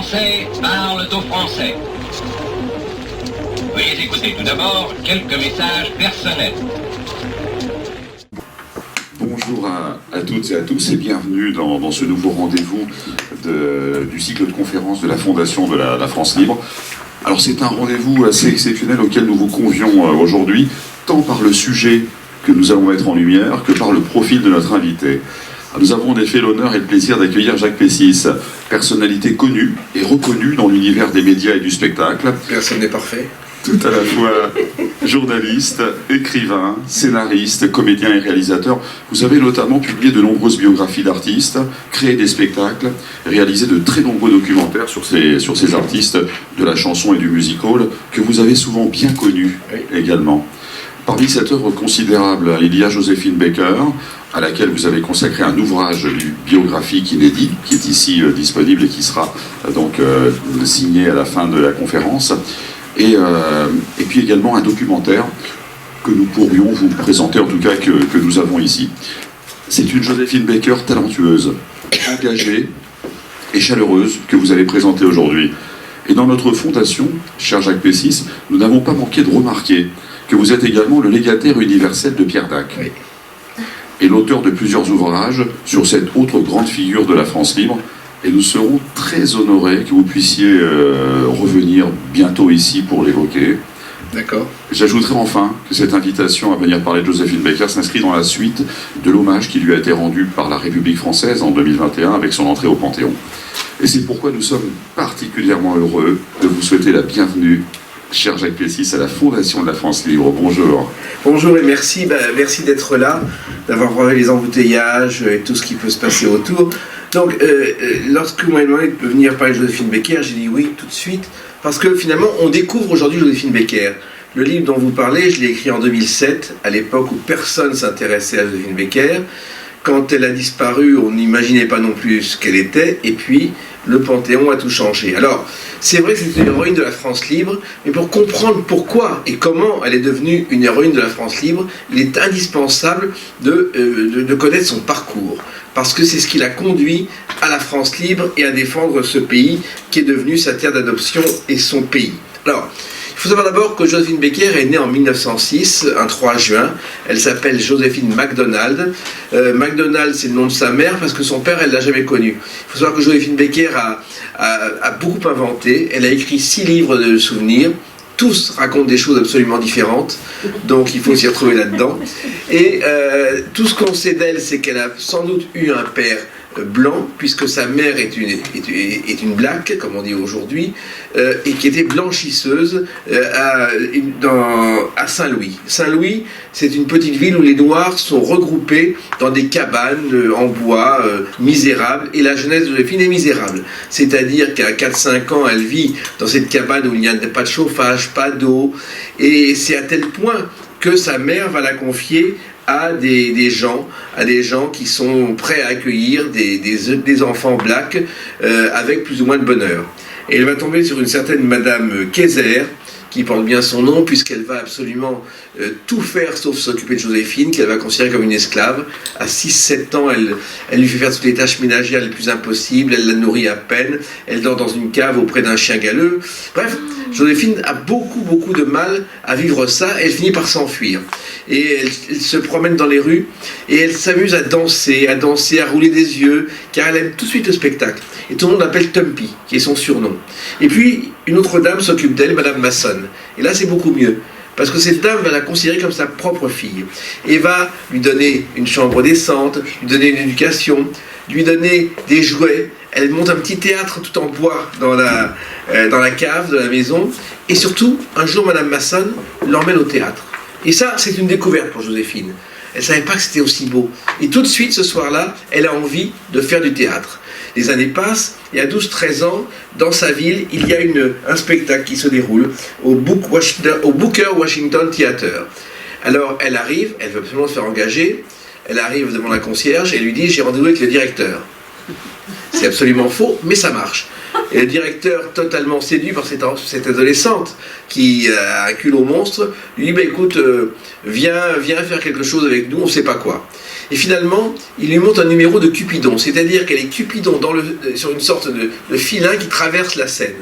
Français parlent aux Français. Veuillez écouter tout d'abord quelques messages personnels. Bonjour à toutes et à tous et bienvenue dans ce nouveau rendez-vous du cycle de conférences de la Fondation de la France Libre. Alors c'est un rendez-vous assez exceptionnel auquel nous vous convions aujourd'hui, tant par le sujet que nous allons mettre en lumière que par le profil de notre invité. Nous avons en effet l'honneur et le plaisir d'accueillir Jacques Pessis, personnalité connue et reconnue dans l'univers des médias et du spectacle. Personne n'est parfait. Tout à la fois journaliste, écrivain, scénariste, comédien et réalisateur. Vous avez notamment publié de nombreuses biographies d'artistes, créé des spectacles, réalisé de très nombreux documentaires sur ces artistes de la chanson et du music-hall que vous avez souvent bien connus également. Parmi cette œuvre considérable, il y a Joséphine Baker, à laquelle vous avez consacré un ouvrage biographique inédit, qui est ici disponible et qui sera donc signé à la fin de la conférence. Et puis également un documentaire que nous pourrions vous présenter, en tout cas que nous avons ici. C'est une Joséphine Baker talentueuse, engagée et chaleureuse que vous allez présenter aujourd'hui. Et dans notre fondation, cher Jacques Pessis, nous n'avons pas manqué de remarquer que vous êtes également le légataire universel de Pierre Dac. Oui. Et l'auteur de plusieurs ouvrages sur cette autre grande figure de la France libre. Et nous serons très honorés que vous puissiez revenir bientôt ici pour l'évoquer. D'accord. J'ajouterai enfin que cette invitation à venir parler de Joséphine Baker s'inscrit dans la suite de l'hommage qui lui a été rendu par la République française en 2021 avec son entrée au Panthéon. Et c'est pourquoi nous sommes particulièrement heureux de vous souhaiter la bienvenue, cher Jacques Pessis, à la Fondation de la France Libre. Bonjour. Bonjour et merci. Merci d'être là, d'avoir vu les embouteillages et tout ce qui peut se passer autour. Donc, lorsque vous m'avez demandé de venir parler de Joséphine Baker, j'ai dit oui tout de suite, parce que finalement, on découvre aujourd'hui Joséphine Baker. Le livre dont vous parlez, je l'ai écrit en 2007, à l'époque où personne ne s'intéressait à Joséphine Baker. Quand elle a disparu, on n'imaginait pas non plus ce qu'elle était, et puis le Panthéon a tout changé. Alors, c'est vrai que c'est une héroïne de la France libre, mais pour comprendre pourquoi et comment elle est devenue une héroïne de la France libre, il est indispensable de connaître son parcours, parce que c'est ce qui l'a conduit à la France libre et à défendre ce pays qui est devenu sa terre d'adoption et son pays. Alors, il faut savoir d'abord que Joséphine Baker est née en 1906, un 3 juin. Elle s'appelle Joséphine MacDonald. MacDonald, c'est le nom de sa mère parce que son père, elle ne l'a jamais connu. Il faut savoir que Joséphine Baker a beaucoup inventé. Elle a écrit 6 livres de souvenirs. Tous racontent des choses absolument différentes, donc il faut s'y retrouver là-dedans. Et tout ce qu'on sait d'elle, c'est qu'elle a sans doute eu un père blanc, puisque sa mère est une black, comme on dit aujourd'hui, et qui était blanchisseuse à Saint-Louis. Saint-Louis, c'est une petite ville où les Noirs sont regroupés dans des cabanes en bois misérables, et la jeunesse de Joséphine est misérable. C'est-à-dire qu'à 4-5 ans, elle vit dans cette cabane où il n'y a pas de chauffage, pas d'eau, et c'est à tel point que sa mère va la confier à des gens qui sont prêts à accueillir des enfants blacks avec plus ou moins de bonheur. Et elle va tomber sur une certaine Madame Kayser, qui porte bien son nom, puisqu'elle va absolument tout faire sauf s'occuper de Joséphine, qu'elle va considérer comme une esclave. À 6-7 ans, elle lui fait faire toutes les tâches ménagères les plus impossibles, elle la nourrit à peine, elle dort dans une cave auprès d'un chien galeux. Bref, Joséphine a beaucoup de mal à vivre ça, et elle finit par s'enfuir. Et elle se promène dans les rues, et elle s'amuse à danser, à rouler des yeux, car elle aime tout de suite le spectacle. Et tout le monde l'appelle Tumpy, qui est son surnom. Et puis, une autre dame s'occupe d'elle, Madame Masson. Et là, c'est beaucoup mieux, parce que cette dame va la considérer comme sa propre fille, et va lui donner une chambre décente, lui donner une éducation, lui donner des jouets. Elle monte un petit théâtre tout en bois dans la cave de la maison, et surtout, un jour, Madame Masson l'emmène au théâtre. Et ça, c'est une découverte pour Joséphine. Elle ne savait pas que c'était aussi beau. Et tout de suite, ce soir-là, elle a envie de faire du théâtre. Les années passent, et à 12-13 ans, dans sa ville, il y a un spectacle qui se déroule au Booker Washington Theater. Alors, elle arrive, elle veut absolument se faire engager, elle arrive devant la concierge et lui dit « j'ai rendez-vous avec le directeur ». C'est absolument faux, mais ça marche. Et le directeur, totalement séduit par cette adolescente qui a un culot monstre, lui dit bah, écoute, viens faire quelque chose avec nous, on ne sait pas quoi. Et finalement, il lui monte un numéro de Cupidon, c'est-à-dire qu'elle est Cupidon sur une sorte de filin qui traverse la scène.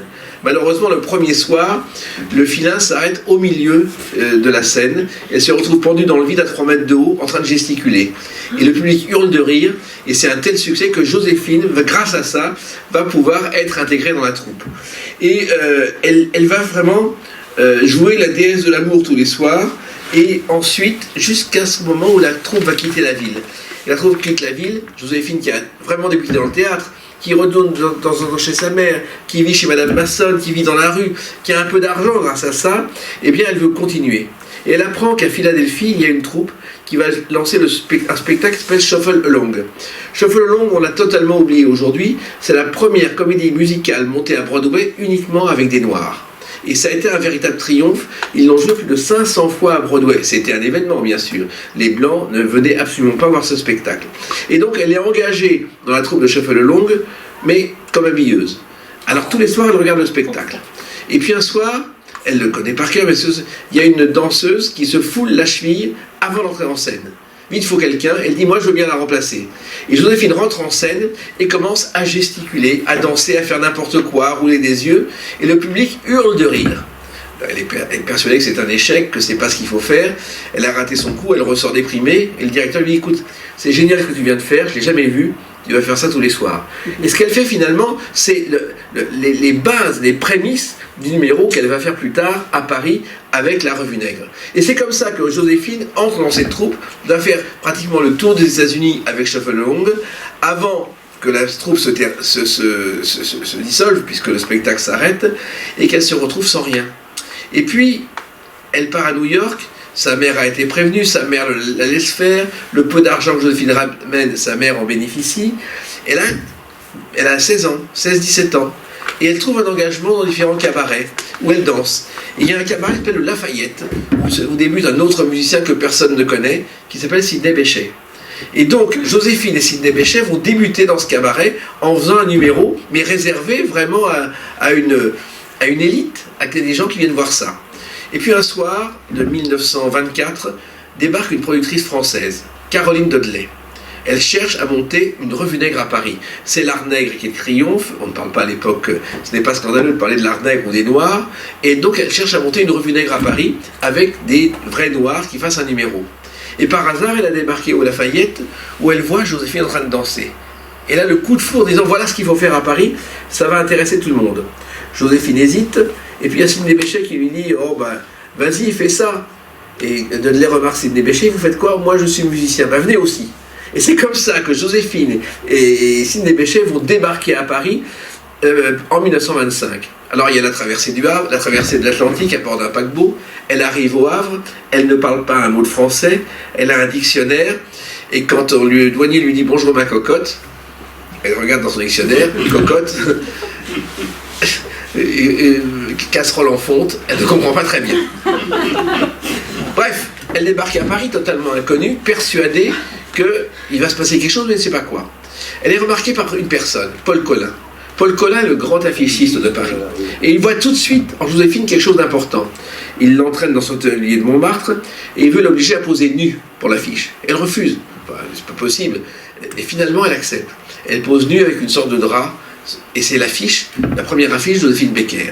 Malheureusement, le premier soir, le filin s'arrête au milieu de la scène. Elle se retrouve pendue dans le vide à 3 mètres de haut, en train de gesticuler. Et le public hurle de rire, et c'est un tel succès que Joséphine, grâce à ça, va pouvoir être intégrée dans la troupe. Et elle va vraiment jouer la déesse de l'amour tous les soirs, et ensuite, jusqu'à ce moment où la troupe va quitter la ville. Et la troupe quitte la ville, Joséphine qui a vraiment débuté dans le théâtre, qui retourne de temps en temps chez sa mère, qui vit chez Madame Masson, qui vit dans la rue, qui a un peu d'argent grâce à ça, eh bien elle veut continuer. Et elle apprend qu'à Philadelphie, il y a une troupe qui va lancer un spectacle qui s'appelle Shuffle Along. Shuffle Along, on l'a totalement oublié aujourd'hui, c'est la première comédie musicale montée à Broadway uniquement avec des Noirs. Et ça a été un véritable triomphe. Ils l'ont joué plus de 500 fois à Broadway. C'était un événement, bien sûr. Les Blancs ne venaient absolument pas voir ce spectacle. Et donc, elle est engagée dans la troupe de Shuffle Along, mais comme habilleuse. Alors, tous les soirs, elle regarde le spectacle. Et puis, un soir, elle le connaît par cœur, mais il y a une danseuse qui se foule la cheville avant d'entrer en scène. Vite, il faut quelqu'un. Elle dit, moi, je veux bien la remplacer. Et Joséphine rentre en scène et commence à gesticuler, à danser, à faire n'importe quoi, à rouler des yeux. Et le public hurle de rire. Elle est persuadée que c'est un échec, que c'est pas ce qu'il faut faire. Elle a raté son coup, elle ressort déprimée. Et le directeur lui dit, écoute, c'est génial ce que tu viens de faire, je l'ai jamais vu. Tu vas faire ça tous les soirs. Et ce qu'elle fait finalement, c'est les bases, les prémices du numéro qu'elle va faire plus tard à Paris avec la Revue Nègre. Et c'est comme ça que Joséphine entre dans cette troupe, va faire pratiquement le tour des États-Unis avec Shuffle Along, avant que la troupe se dissolve, puisque le spectacle s'arrête, et qu'elle se retrouve sans rien. Et puis, elle part à New York. Sa mère a été prévenue, sa mère la laisse faire, le peu d'argent que Joséphine ramène, sa mère en bénéficie. Elle a 16 ans, 16-17 ans, et elle trouve un engagement dans différents cabarets où elle danse. Et il y a un cabaret qui s'appelle le Lafayette, où débute un autre musicien que personne ne connaît, qui s'appelle Sidney Bechet. Et donc, Joséphine et Sidney Bechet vont débuter dans ce cabaret en faisant un numéro, mais réservé vraiment à une élite, à des gens qui viennent voir ça. Et puis un soir de 1924, débarque une productrice française, Caroline Dudley. Elle cherche à monter une revue nègre à Paris. C'est l'art nègre qui triomphe, on ne parle pas à l'époque, ce n'est pas scandaleux de parler de l'art nègre ou des noirs, et donc elle cherche à monter une revue nègre à Paris avec des vrais noirs qui fassent un numéro. Et par hasard, elle a débarqué au Lafayette, où elle voit Joséphine en train de danser. Et là, le coup de foudre, disant voilà ce qu'il faut faire à Paris, ça va intéresser tout le monde. Joséphine hésite, et puis il y a Sidney Bechet qui lui dit oh ben vas-y fais ça. Et Dudley remarque Sidney Bechet, vous faites quoi? Moi je suis musicien, ben venez aussi. Et c'est comme ça que Joséphine et Sidney Bechet vont débarquer à Paris en 1925. Alors il y a la traversée du Havre, la traversée de l'Atlantique à bord d'un paquebot. Elle arrive au Havre, elle ne parle pas un mot de français, elle a un dictionnaire, et quand le douanier lui dit bonjour ma cocotte, elle regarde dans son dictionnaire, cocotte. Casserole en fonte, elle ne comprend pas très bien. Bref, elle débarque à Paris totalement inconnue, persuadée qu'il va se passer quelque chose, mais elle ne sait pas quoi. Elle est remarquée par une personne, Paul Colin. Paul Colin est le grand affichiste de Paris. Et il voit tout de suite en Joséphine quelque chose d'important. Il l'entraîne dans son atelier de Montmartre et il veut l'obliger à poser nue pour l'affiche. Elle refuse. Enfin, c'est pas possible. Et finalement, elle accepte. Elle pose nue avec une sorte de drap. Et c'est l'affiche, la première affiche de Joséphine Baker.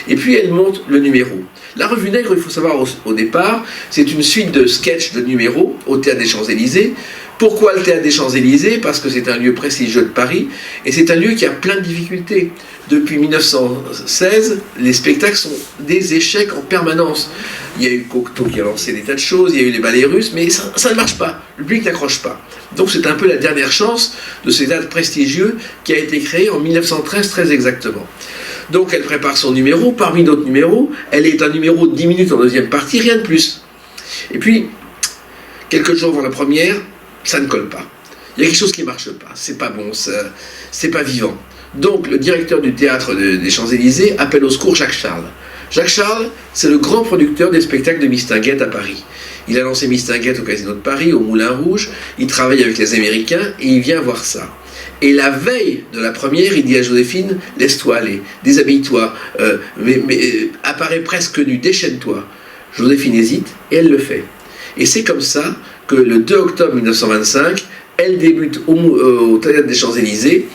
Et puis elle monte le numéro. La Revue Nègre, il faut savoir au départ, c'est une suite de sketchs de numéros au Théâtre des Champs-Élysées. Pourquoi le Théâtre des Champs-Élysées? Parce que c'est un lieu prestigieux de Paris, et c'est un lieu qui a plein de difficultés. Depuis 1916, les spectacles sont des échecs en permanence. Il y a eu Cocteau qui a lancé des tas de choses, il y a eu les ballets russes, mais ça ne marche pas, le public n'accroche pas. Donc c'est un peu la dernière chance de ce théâtre prestigieux qui a été créé en 1913 très exactement. Donc elle prépare son numéro, parmi d'autres numéros, elle est un numéro de 10 minutes en deuxième partie, rien de plus. Et puis, quelques jours avant la première, ça ne colle pas. Il y a quelque chose qui ne marche pas, c'est pas bon, c'est pas vivant. Donc le directeur du théâtre des Champs-Élysées appelle au secours Jacques Charles. Jacques Charles, c'est le grand producteur des spectacles de Mistinguett à Paris. Il a lancé Mistinguett au Casino de Paris, au Moulin Rouge, il travaille avec les Américains et il vient voir ça. Et la veille de la première, il dit à Joséphine, laisse-toi aller, déshabille-toi, apparaît presque nu, déchaîne-toi. Joséphine hésite et elle le fait. Et c'est comme ça que le 2 octobre 1925, elle débute au Théâtre des Champs-Élysées,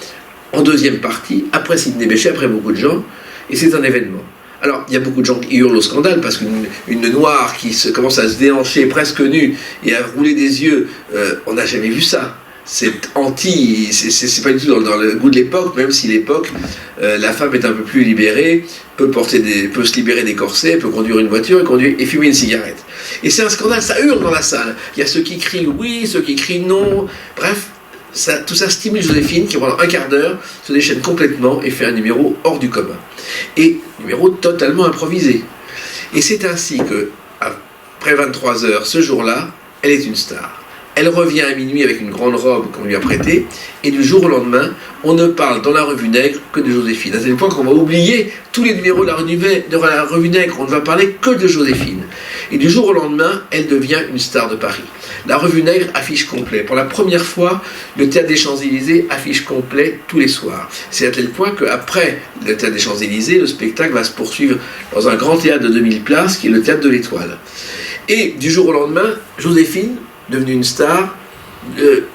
en deuxième partie, après Sidney Bechet, après beaucoup de gens, et c'est un événement. Alors, il y a beaucoup de gens qui hurlent au scandale, parce qu'une noire qui commence à se déhancher presque nue et à rouler des yeux, on n'a jamais vu ça. C'est pas du tout dans le goût de l'époque, même si l'époque, la femme est un peu plus libérée, peut se libérer des corsets, peut conduire une voiture et fumer une cigarette. Et c'est un scandale, ça hurle dans la salle. Il y a ceux qui crient oui, ceux qui crient non. Bref, tout ça stimule Joséphine qui pendant un quart d'heure se déchaîne complètement et fait un numéro hors du commun. Et numéro totalement improvisé. Et c'est ainsi que, après 23 heures, ce jour-là, elle est une star. Elle revient à minuit avec une grande robe qu'on lui a prêtée, et du jour au lendemain, on ne parle dans la revue Nègre que de Joséphine. À tel point qu'on va oublier tous les numéros de la revue Nègre, on ne va parler que de Joséphine. Et du jour au lendemain, elle devient une star de Paris. La revue Nègre affiche complet. Pour la première fois, le Théâtre des Champs-Élysées affiche complet tous les soirs. C'est à tel point qu'après le Théâtre des Champs-Élysées, le spectacle va se poursuivre dans un grand théâtre de 2000 places, qui est le Théâtre de l'Étoile. Et du jour au lendemain, Joséphine, devenue une star,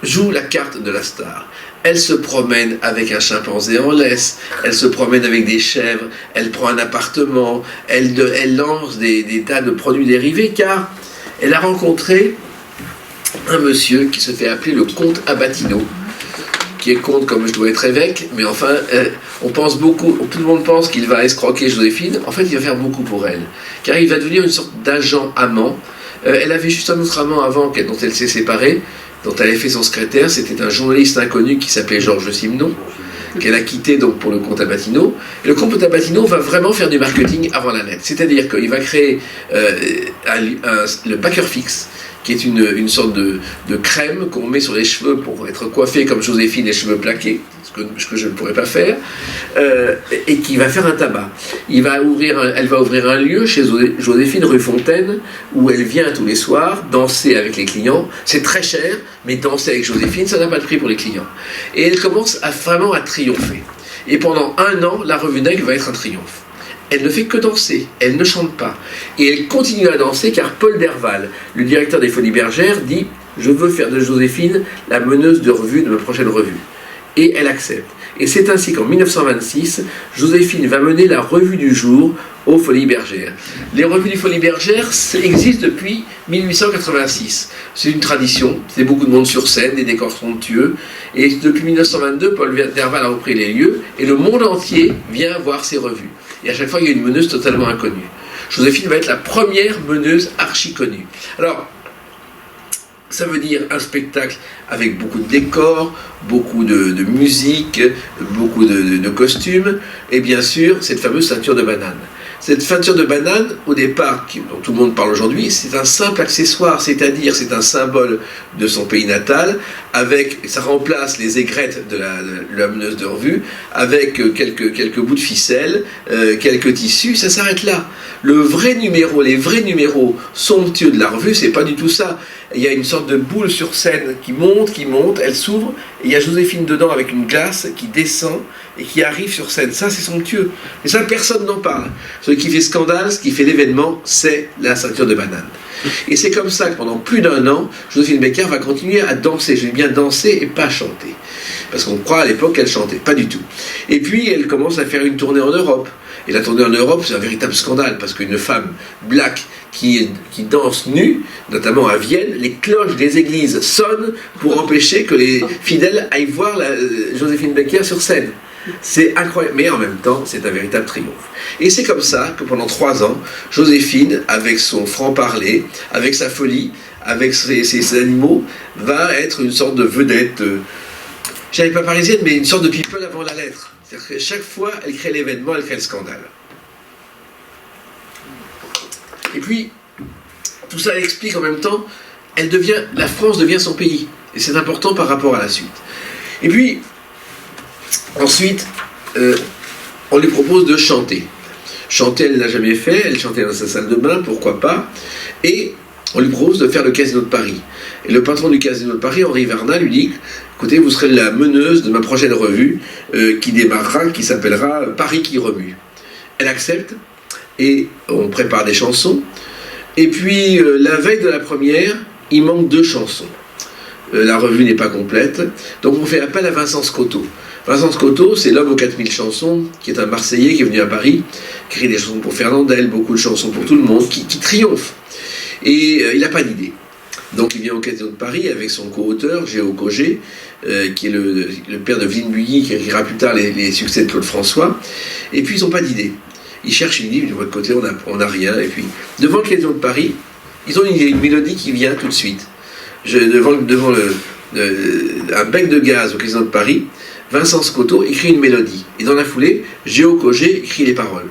joue la carte de la star. Elle se promène avec un chimpanzé en laisse, elle se promène avec des chèvres, elle prend un appartement, elle lance des tas de produits dérivés, car elle a rencontré un monsieur qui se fait appeler le comte Abatino, qui est comte comme je dois être évêque, mais enfin, on pense beaucoup, tout le monde pense qu'il va escroquer Joséphine. En fait, il va faire beaucoup pour elle, car il va devenir une sorte d'agent amant. Elle avait juste un autre amant avant dont elle s'est séparée, dont elle avait fait son secrétaire. C'était un journaliste inconnu qui s'appelait Georges Simenon, qu'elle a quitté donc pour le comte Abatino. Et le comte Abatino va vraiment faire du marketing avant la lettre. C'est-à-dire qu'il va créer le Packer Fix, qui est une sorte de crème qu'on met sur les cheveux pour être coiffé comme Joséphine, les cheveux plaqués, ce que je ne pourrais pas faire, et qui va faire un tabac. Elle va ouvrir un lieu chez Joséphine, rue Fontaine, où elle vient tous les soirs danser avec les clients. C'est très cher, mais danser avec Joséphine, ça n'a pas de prix pour les clients. Et elle commence vraiment à triompher. Et pendant 1 an, la revue Nègre va être un triomphe. Elle ne fait que danser, elle ne chante pas. Et elle continue à danser car Paul Derval, le directeur des Folies Bergères, dit « Je veux faire de Joséphine la meneuse de revue de ma prochaine revue ». Et elle accepte. Et c'est ainsi qu'en 1926, Joséphine va mener la revue du jour aux Folies Bergères. Les revues des Folies Bergères existent depuis 1886. C'est une tradition, c'est beaucoup de monde sur scène, des décors somptueux. Et depuis 1922, Paul Derval a repris les lieux et le monde entier vient voir ces revues. Et à chaque fois, il y a une meneuse totalement inconnue. Joséphine va être la première meneuse archi connue. Alors, ça veut dire un spectacle avec beaucoup de décors, beaucoup de musique, beaucoup de costumes, et bien sûr, cette fameuse ceinture de banane. Cette ceinture de banane, au départ, dont tout le monde parle aujourd'hui, c'est un simple accessoire, c'est-à-dire c'est un symbole de son pays natal, ça remplace les aigrettes de la meneuse de revue, avec quelques bouts de ficelle, quelques tissus, ça s'arrête là. Les vrais numéros somptueux de la revue, c'est pas du tout ça. Il y a une sorte de boule sur scène qui monte, elle s'ouvre, et il y a Joséphine dedans avec une glace qui descend et qui arrive sur scène. Ça, c'est somptueux. Et ça, personne n'en parle. Ce qui fait scandale, ce qui fait l'événement, c'est la ceinture de banane. Et c'est comme ça que pendant plus d'1 an, Joséphine Baker va continuer à danser. Je dis bien danser et pas chanter. Parce qu'on croit à l'époque qu'elle chantait. Pas du tout. Et puis, elle commence à faire une tournée en Europe. Et la tournée en Europe, c'est un véritable scandale, parce qu'une femme black qui danse nue, notamment à Vienne, les cloches des églises sonnent pour empêcher que les fidèles aillent voir Joséphine Baker sur scène. C'est incroyable, mais en même temps, c'est un véritable triomphe. Et c'est comme ça que pendant 3 ans, Joséphine, avec son franc-parler, avec sa folie, avec ses animaux, va être une sorte de vedette, je dirais pas parisienne, mais une sorte de people avant la lettre. C'est-à-dire que chaque fois, elle crée l'événement, elle crée le scandale. Et puis, tout ça explique en même temps, la France devient son pays. Et c'est important par rapport à la suite. Et puis, ensuite, on lui propose de chanter. Chanter, elle ne l'a jamais fait, elle chantait dans sa salle de bain, pourquoi pas. Et on lui propose de faire le Casino de Paris. Et le patron du Casino de Paris, Henri Vernal, lui dit « Écoutez, vous serez la meneuse de ma prochaine revue qui démarrera, qui s'appellera Paris qui remue. » Elle accepte et on prépare des chansons. Et puis, la veille de la première, il manque 2 chansons. La revue n'est pas complète, donc on fait appel à Vincent Scotto. Vincent Scotto, c'est l'homme aux 4000 chansons, qui est un Marseillais qui est venu à Paris, qui écrit des chansons pour Fernandel, beaucoup de chansons pour tout le monde, qui triomphe. Et il n'a pas d'idée. Donc il vient au Casino de Paris avec son co-auteur, Géo Cogé, qui est le père de Vline Bully, qui écrira plus tard les succès de Claude François. Et puis ils n'ont pas d'idée. Ils cherchent une idée, de votre côté, on n'a rien. Et puis, devant le Casino de Paris, ils ont une mélodie qui vient tout de suite. Devant un bec de gaz au Casino de Paris, Vincent Scotto écrit une mélodie. Et dans la foulée, Géo Cogé écrit les paroles.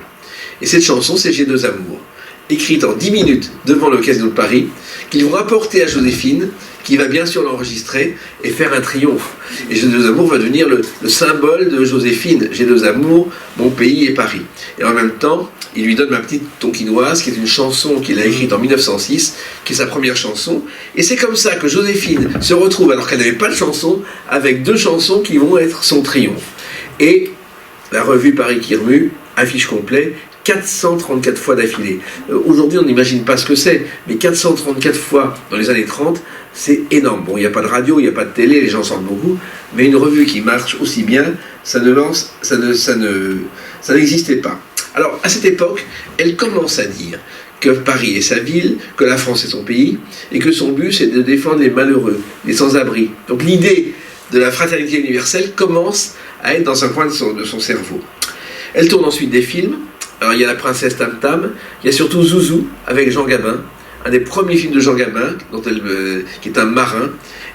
Et cette chanson, c'est J'ai 2 amours, écrite en 10 minutes devant le Casino de Paris, qu'ils vont rapporter à Joséphine, qui va bien sûr l'enregistrer et faire un triomphe. Et J'ai 2 amours va devenir le symbole de Joséphine. J'ai 2 amours, mon pays et Paris. Et en même temps, il lui donne Ma petite Tonkinoise, qui est une chanson qu'il a écrite en 1906, qui est sa première chanson. Et c'est comme ça que Joséphine se retrouve, alors qu'elle n'avait pas de chanson, avec 2 chansons qui vont être son triomphe. Et la revue Paris qui remue, affiche complet, 434 fois d'affilée. Aujourd'hui, on n'imagine pas ce que c'est, mais 434 fois dans les années 30, c'est énorme. Bon, il n'y a pas de radio, il n'y a pas de télé, les gens sortent beaucoup, mais une revue qui marche aussi bien, ça n'existait pas. Alors, à cette époque, elle commence à dire que Paris est sa ville, que la France est son pays, et que son but, c'est de défendre les malheureux, les sans-abri. Donc l'idée de la fraternité universelle commence à être dans un coin de son cerveau. Elle tourne ensuite des films. Alors il y a La Princesse Tam Tam, il y a surtout Zouzou avec Jean Gabin, un des premiers films de Jean Gabin, qui est un marin,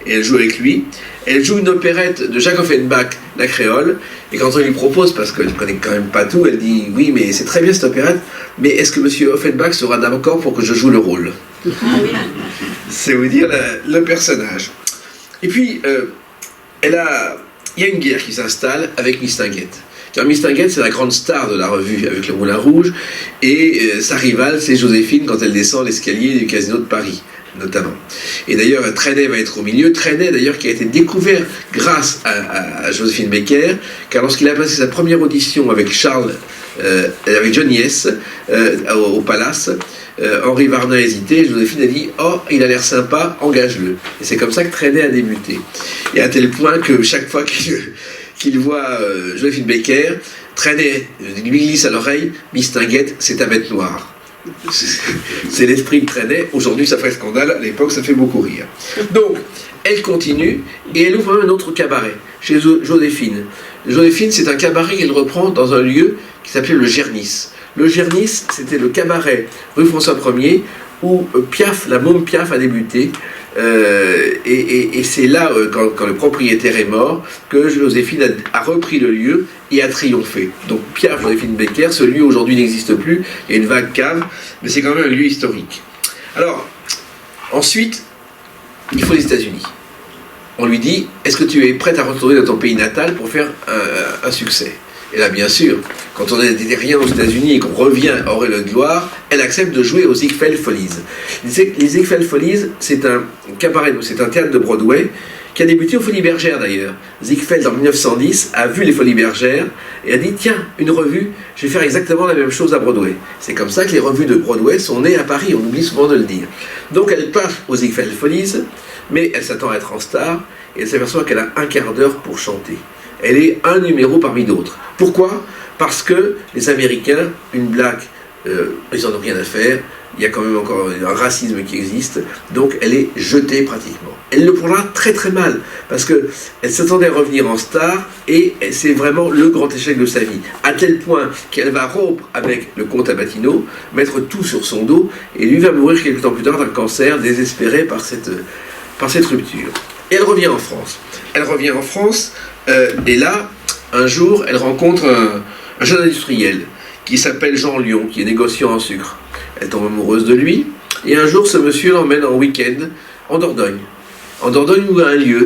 et elle joue avec lui. Elle joue une opérette de Jacques Offenbach, La Créole, et quand on lui propose, parce qu'elle ne connaît quand même pas tout, elle dit « Oui, mais c'est très bien cette opérette, mais est-ce que M. Offenbach sera d'accord pour que je joue le rôle ?» C'est vous dire le personnage. Et puis, il y a une guerre qui s'installe avec Mistinguett. Car Mistinguett, c'est la grande star de la revue avec le Moulin Rouge, et sa rivale, c'est Joséphine quand elle descend l'escalier du Casino de Paris, notamment. Et d'ailleurs, Trenet va être au milieu. Trenet, d'ailleurs, qui a été découvert grâce à Joséphine Baker, car lorsqu'il a passé sa première audition avec avec Johnny S. Au Palace, Henri Varnin a hésité, Joséphine a dit « Oh, il a l'air sympa, engage-le ». Et c'est comme ça que Trenet a débuté. Et à tel point que chaque fois qu'il voit Joséphine Baker, Trenet lui glisse à l'oreille « Mistinguett, c'est ta bête noire ». C'est l'esprit de Trenet. Aujourd'hui, ça ferait scandale. À l'époque, ça fait beaucoup rire. Donc, elle continue et elle ouvre un autre cabaret chez Joséphine. Joséphine, c'est un cabaret qu'elle reprend dans un lieu qui s'appelait le Gernis. Le Gernis, c'était le cabaret rue François 1er où Piaf, la môme Piaf, a débuté. Et c'est là, quand le propriétaire est mort, que Joséphine a repris le lieu et a triomphé. Donc Piaf, Joséphine Baker, ce lieu aujourd'hui n'existe plus, il y a une vague cave, mais c'est quand même un lieu historique. Alors, ensuite, il faut les États-Unis. On lui dit, est-ce que tu es prête à retourner dans ton pays natal pour faire un succès ? Et là, bien sûr, quand on n'était rien aux États-Unis et qu'on revient à Aurélien-de-Gloire, elle accepte de jouer aux Ziegfeld Follies. Les Ziegfeld Follies, c'est un cabaret, c'est un théâtre de Broadway qui a débuté aux Folies Bergères d'ailleurs. Ziegfeld, en 1910, a vu les Folies Bergères et a dit « Tiens, une revue, je vais faire exactement la même chose à Broadway ». C'est comme ça que les revues de Broadway sont nées à Paris, on oublie souvent de le dire. Donc elle passe aux Ziegfeld Follies, mais elle s'attend à être en star et elle s'aperçoit qu'elle a un quart d'heure pour chanter. Elle est un numéro parmi d'autres. Pourquoi ? Parce que les Américains, une blague, ils n'en ont rien à faire, il y a quand même encore un racisme qui existe, donc elle est jetée pratiquement. Elle le prendra très très mal, parce qu'elle s'attendait à revenir en star, et c'est vraiment le grand échec de sa vie, à tel point qu'elle va rompre avec le comte Abatino, mettre tout sur son dos, et lui va mourir quelque temps plus tard d'un cancer, désespéré par cette rupture. Et elle revient en France. Elle revient en France, et là, un jour, elle rencontre un jeune industriel qui s'appelle Jean Lion, qui est négociant en sucre. Elle tombe amoureuse de lui, et un jour, ce monsieur l'emmène en week-end en Dordogne. En Dordogne, où il y a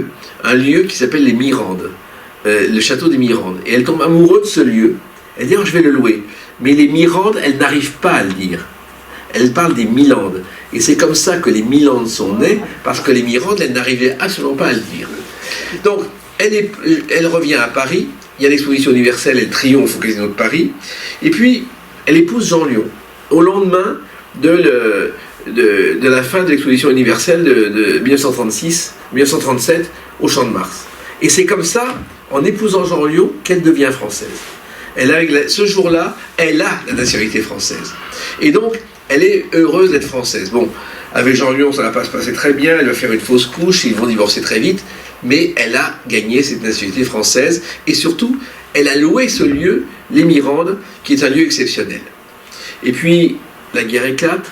un lieu qui s'appelle les Mirandes, le château des Mirandes. Et elle tombe amoureuse de ce lieu. Elle dit, oh, je vais le louer. Mais les Mirandes, elle n'arrive pas à le dire. elle parle des Milandes. Et c'est comme ça que les Milandes sont nées, parce que les Mirandes, elles n'arrivaient absolument pas à le dire. Donc, elle revient à Paris, il y a l'exposition universelle, elle triomphe au Casino de Paris, et puis elle épouse Jean Lion, au lendemain de la fin de l'exposition universelle de 1936-1937 au Champ de Mars. Et c'est comme ça, en épousant Jean Lion, qu'elle devient française. Ce jour-là, elle a la nationalité française. Et donc, elle est heureuse d'être française. Bon, avec Jean Lion, ça ne va pas se passer très bien, elle va faire une fausse couche, ils vont divorcer très vite, mais elle a gagné cette nationalité française, et surtout, elle a loué ce lieu, les Mirandes, qui est un lieu exceptionnel. Et puis, la guerre éclate,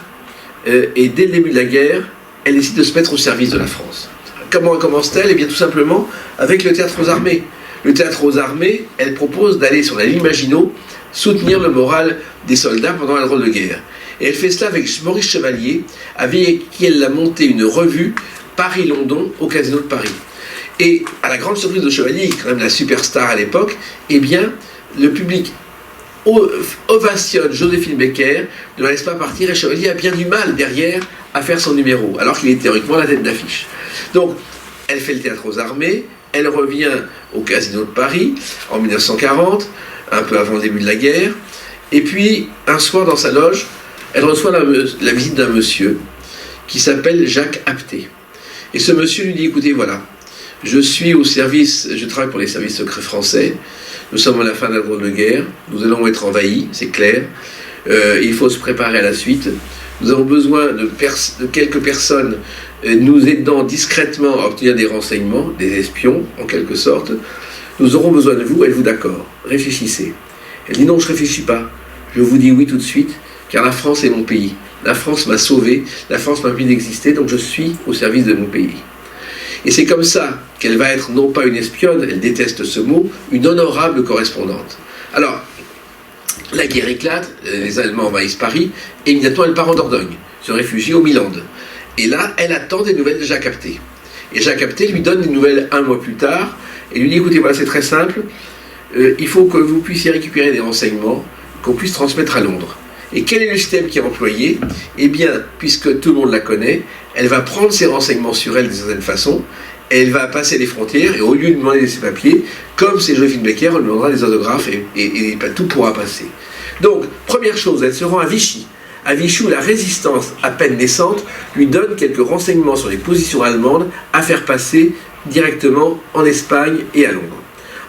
et dès le début de la guerre, elle décide de se mettre au service de la France. Comment commence-t-elle? Eh bien, tout simplement, avec le Théâtre aux Armées. Le Théâtre aux Armées, elle propose d'aller sur la ligne Maginot, soutenir le moral des soldats pendant la drôle de guerre. Et elle fait cela avec Maurice Chevalier, avec qui elle a monté une revue Paris-London au Casino de Paris. Et à la grande surprise de Chevalier, qui est quand même la superstar à l'époque, eh bien, le public ovationne Joséphine Baker, ne la laisse pas partir, et Chevalier a bien du mal derrière à faire son numéro, alors qu'il est théoriquement la tête d'affiche. Donc, elle fait le Théâtre aux Armées, elle revient au Casino de Paris en 1940, un peu avant le début de la guerre, et puis, un soir dans sa loge, elle reçoit la visite d'un monsieur qui s'appelle Jacques Apté. Et ce monsieur lui dit, écoutez, voilà, je travaille pour les services secrets français, nous sommes à la fin de la drôle de guerre, nous allons être envahis, c'est clair, il faut se préparer à la suite, nous avons besoin de quelques personnes nous aidant discrètement à obtenir des renseignements, des espions en quelque sorte, nous aurons besoin de vous, êtes-vous d'accord? Réfléchissez. Elle dit non, je ne réfléchis pas, je vous dis oui tout de suite, car la France est mon pays, la France m'a sauvé, la France m'a permis d'exister, donc je suis au service de mon pays. Et c'est comme ça qu'elle va être non pas une espionne, elle déteste ce mot, une honorable correspondante. Alors, la guerre éclate, les Allemands envahissent Paris, et immédiatement elle part en Dordogne, se réfugie aux Milandes. Et là, elle attend des nouvelles de Jacques Apté. Et Jacques Apté lui donne des nouvelles un mois plus tard, et lui dit, écoutez, voilà, c'est très simple, il faut que vous puissiez récupérer des renseignements qu'on puisse transmettre à Londres. Et quel est le système qui est employé? Eh bien, puisque tout le monde la connaît, elle va prendre ses renseignements sur elle d'une certaine façon, elle va passer les frontières, et au lieu de demander ses papiers, comme c'est Joséphine Baker, elle demandera des autographes, et tout pourra passer. Donc, première chose, elle se rend à Vichy. À Vichy, où la résistance à peine naissante lui donne quelques renseignements sur les positions allemandes à faire passer directement en Espagne et à Londres.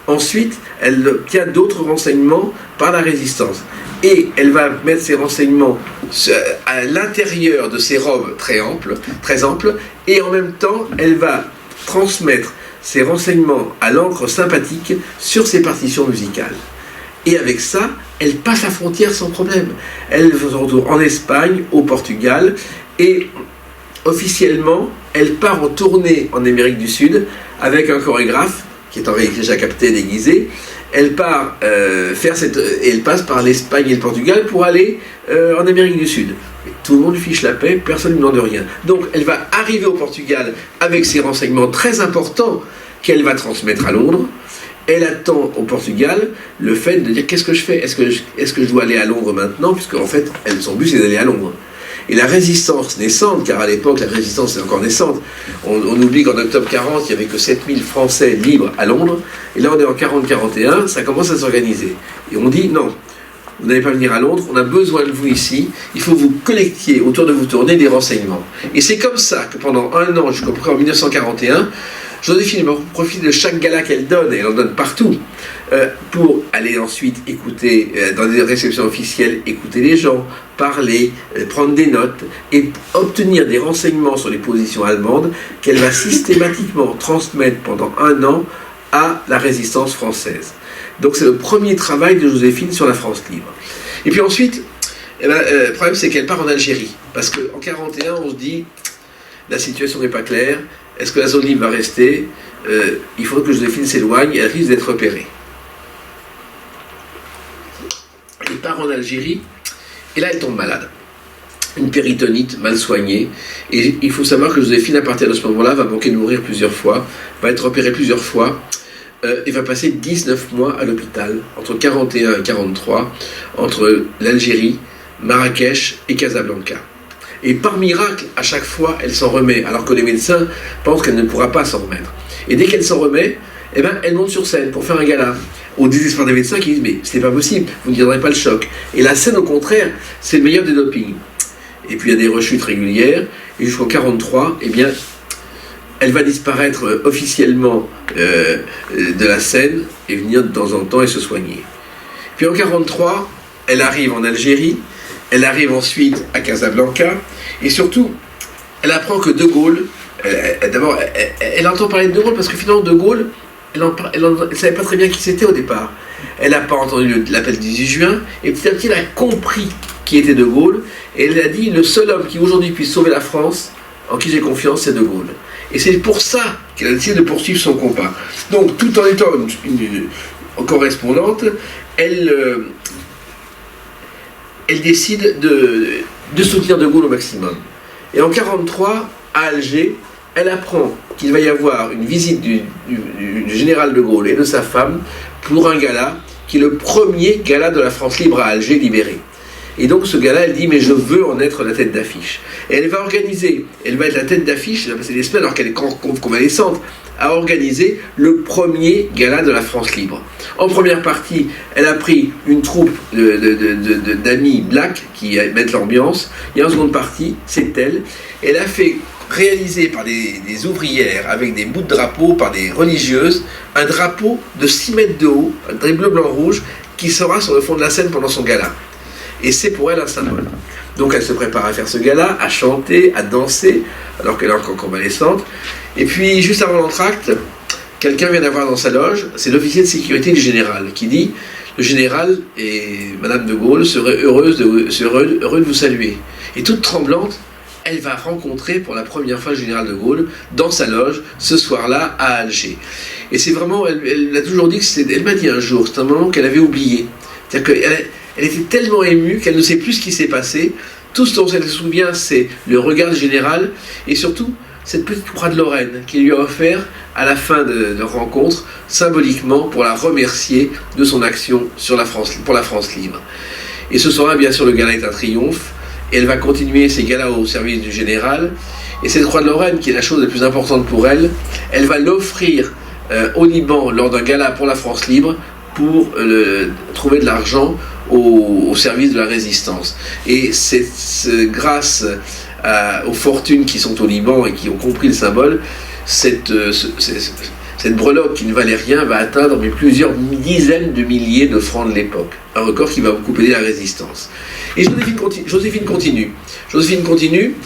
Ensuite, elle obtient d'autres renseignements par la résistance. Et elle va mettre ses renseignements à l'intérieur de ses robes très amples, et en même temps, elle va transmettre ses renseignements à l'encre sympathique sur ses partitions musicales. Et avec ça, elle passe la frontière sans problème. Elle se retrouve en Espagne, au Portugal, et officiellement, elle part en tournée en Amérique du Sud avec un chorégraphe, qui est en réalité Jacques Apté déguisé. Elle part et elle passe par l'Espagne et le Portugal pour aller en Amérique du Sud. Tout le monde lui fiche la paix, personne ne lui demande rien. Donc elle va arriver au Portugal avec ses renseignements très importants qu'elle va transmettre à Londres. Elle attend au Portugal le fait de dire qu'est-ce que je fais? Est-ce que je dois aller à Londres maintenant? Puisque en fait, son but c'est d'aller à Londres. Et la résistance naissante, car à l'époque la résistance est encore naissante, on oublie qu'en octobre 40, il n'y avait que 7000 Français libres à Londres, et là on est en 40-41, ça commence à s'organiser. Et on dit non, vous n'allez pas venir à Londres, on a besoin de vous ici, il faut que vous collectiez autour de vous tourner des renseignements. Et c'est comme ça que pendant un an, jusqu'à peu près en 1941, Joséphine profite de chaque gala qu'elle donne, et elle en donne partout, pour aller ensuite écouter, dans des réceptions officielles, écouter les gens, parler, prendre des notes, et obtenir des renseignements sur les positions allemandes qu'elle va systématiquement transmettre pendant un an à la résistance française. Donc c'est le premier travail de Joséphine sur la France libre. Et puis ensuite, le problème c'est qu'elle part en Algérie, parce qu'en 1941 on se dit, la situation n'est pas claire, est-ce que la zone libre va rester? Il faut que Joséphine s'éloigne, elle risque d'être repérée. Elle part en Algérie, et là elle tombe malade. Une péritonite mal soignée, et il faut savoir que Joséphine, à partir de ce moment-là, va manquer de mourir plusieurs fois, va être opérée plusieurs fois, et va passer 19 mois à l'hôpital, entre 41 et 43, entre l'Algérie, Marrakech et Casablanca. Et par miracle, à chaque fois, elle s'en remet, alors que les médecins pensent qu'elle ne pourra pas s'en remettre. Et dès qu'elle s'en remet, eh ben, elle monte sur scène pour faire un gala. Au désespoir des médecins qui disent « mais c'est pas possible, vous ne tiendrez pas le choc ». Et la scène, au contraire, c'est le meilleur des dopings. Et puis il y a des rechutes régulières, et jusqu'en 1943, eh bien, elle va disparaître officiellement de la scène et venir de temps en temps et se soigner. Puis en 1943, elle arrive en Algérie, elle arrive ensuite à Casablanca, et surtout, elle apprend que De Gaulle, d'abord, elle entend parler de De Gaulle parce que finalement De Gaulle, elle ne savait pas très bien qui c'était au départ. Elle n'a pas entendu l'appel du 18 juin, et petit à petit, elle a compris qui était De Gaulle, et elle a dit, le seul homme qui aujourd'hui puisse sauver la France, en qui j'ai confiance, c'est De Gaulle. Et c'est pour ça qu'elle a décidé de poursuivre son combat. Donc, tout en étant une correspondante, elle décide de soutenir De Gaulle au maximum. Et en 1943, à Alger, elle apprend qu'il va y avoir une visite du général De Gaulle et de sa femme pour un gala, qui est le premier gala de la France libre à Alger libérée. Et donc ce gala, elle dit, mais je veux en être la tête d'affiche. Et elle va être la tête d'affiche, elle va passer des semaines alors qu'elle est convalescente, à organiser le premier gala de la France libre. En première partie, elle a pris une troupe d'amis black qui mettent l'ambiance, et en seconde partie, c'est elle. Elle a fait réaliser par des ouvrières avec des bouts de drapeau, par des religieuses, un drapeau de 6 mètres de haut, un drapeau bleu, blanc, rouge, qui sera sur le fond de la scène pendant son gala. Et c'est pour elle un symbole. Donc elle se prépare à faire ce gala, à chanter, à danser, alors qu'elle est encore convalescente. Et puis, juste avant l'entracte, quelqu'un vient d'avoir dans sa loge, c'est l'officier de sécurité du général, qui dit « Le général et Madame de Gaulle seraient heureux de vous saluer. » Et toute tremblante, elle va rencontrer pour la première fois le général de Gaulle dans sa loge, ce soir-là, à Alger. Et c'est vraiment, elle a toujours dit que elle m'a dit un jour, c'est un moment qu'elle avait oublié. C'est-à-dire qu'elle était tellement émue qu'elle ne sait plus ce qui s'est passé. Tout ce dont elle se souvient, c'est le regard du général et surtout cette petite croix de Lorraine qu'il lui a offert à la fin de leur rencontre, symboliquement pour la remercier de son action pour la France libre. Et ce soir-là, bien sûr, le gala est un triomphe et elle va continuer ses galas au service du général. Et cette croix de Lorraine, qui est la chose la plus importante pour elle, elle va l'offrir au Liban lors d'un gala pour la France libre pour trouver de l'argent au service de la résistance. Et c'est grâce aux fortunes qui sont au Liban et qui ont compris le symbole, cette breloque qui ne valait rien va atteindre plusieurs dizaines de milliers de francs de l'époque. Un record qui va beaucoup aider la résistance. Et Joséphine continue.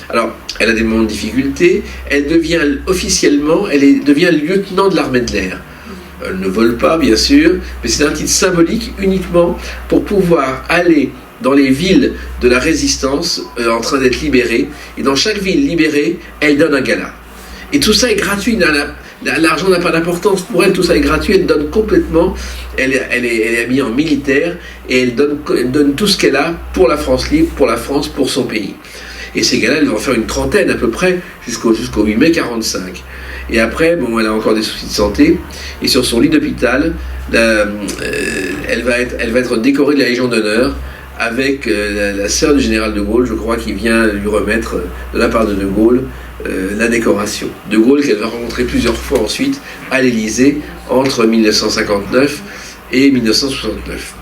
Alors, elle a des moments de difficulté. Elle devient officiellement, devient lieutenant de l'armée de l'air. Elle ne vole pas, bien sûr, mais c'est un titre symbolique uniquement pour pouvoir aller dans les villes de la résistance en train d'être libérées. Et dans chaque ville libérée, elle donne un gala. Et tout ça est gratuit. L'argent n'a pas d'importance pour elle, tout ça est gratuit. Elle donne complètement. Elle est habillée en militaire et elle donne tout ce qu'elle a pour la France libre, pour la France, pour son pays. Et ces galas, elle va en faire une trentaine à peu près jusqu'au 8 mai 1945. Et après, elle a encore des soucis de santé. Et sur son lit d'hôpital, elle va être décorée de la Légion d'honneur avec la sœur du général de Gaulle, je crois, qui vient lui remettre, de la part de Gaulle, la décoration. De Gaulle qu'elle va rencontrer plusieurs fois ensuite à l'Élysée entre 1959 et 1969.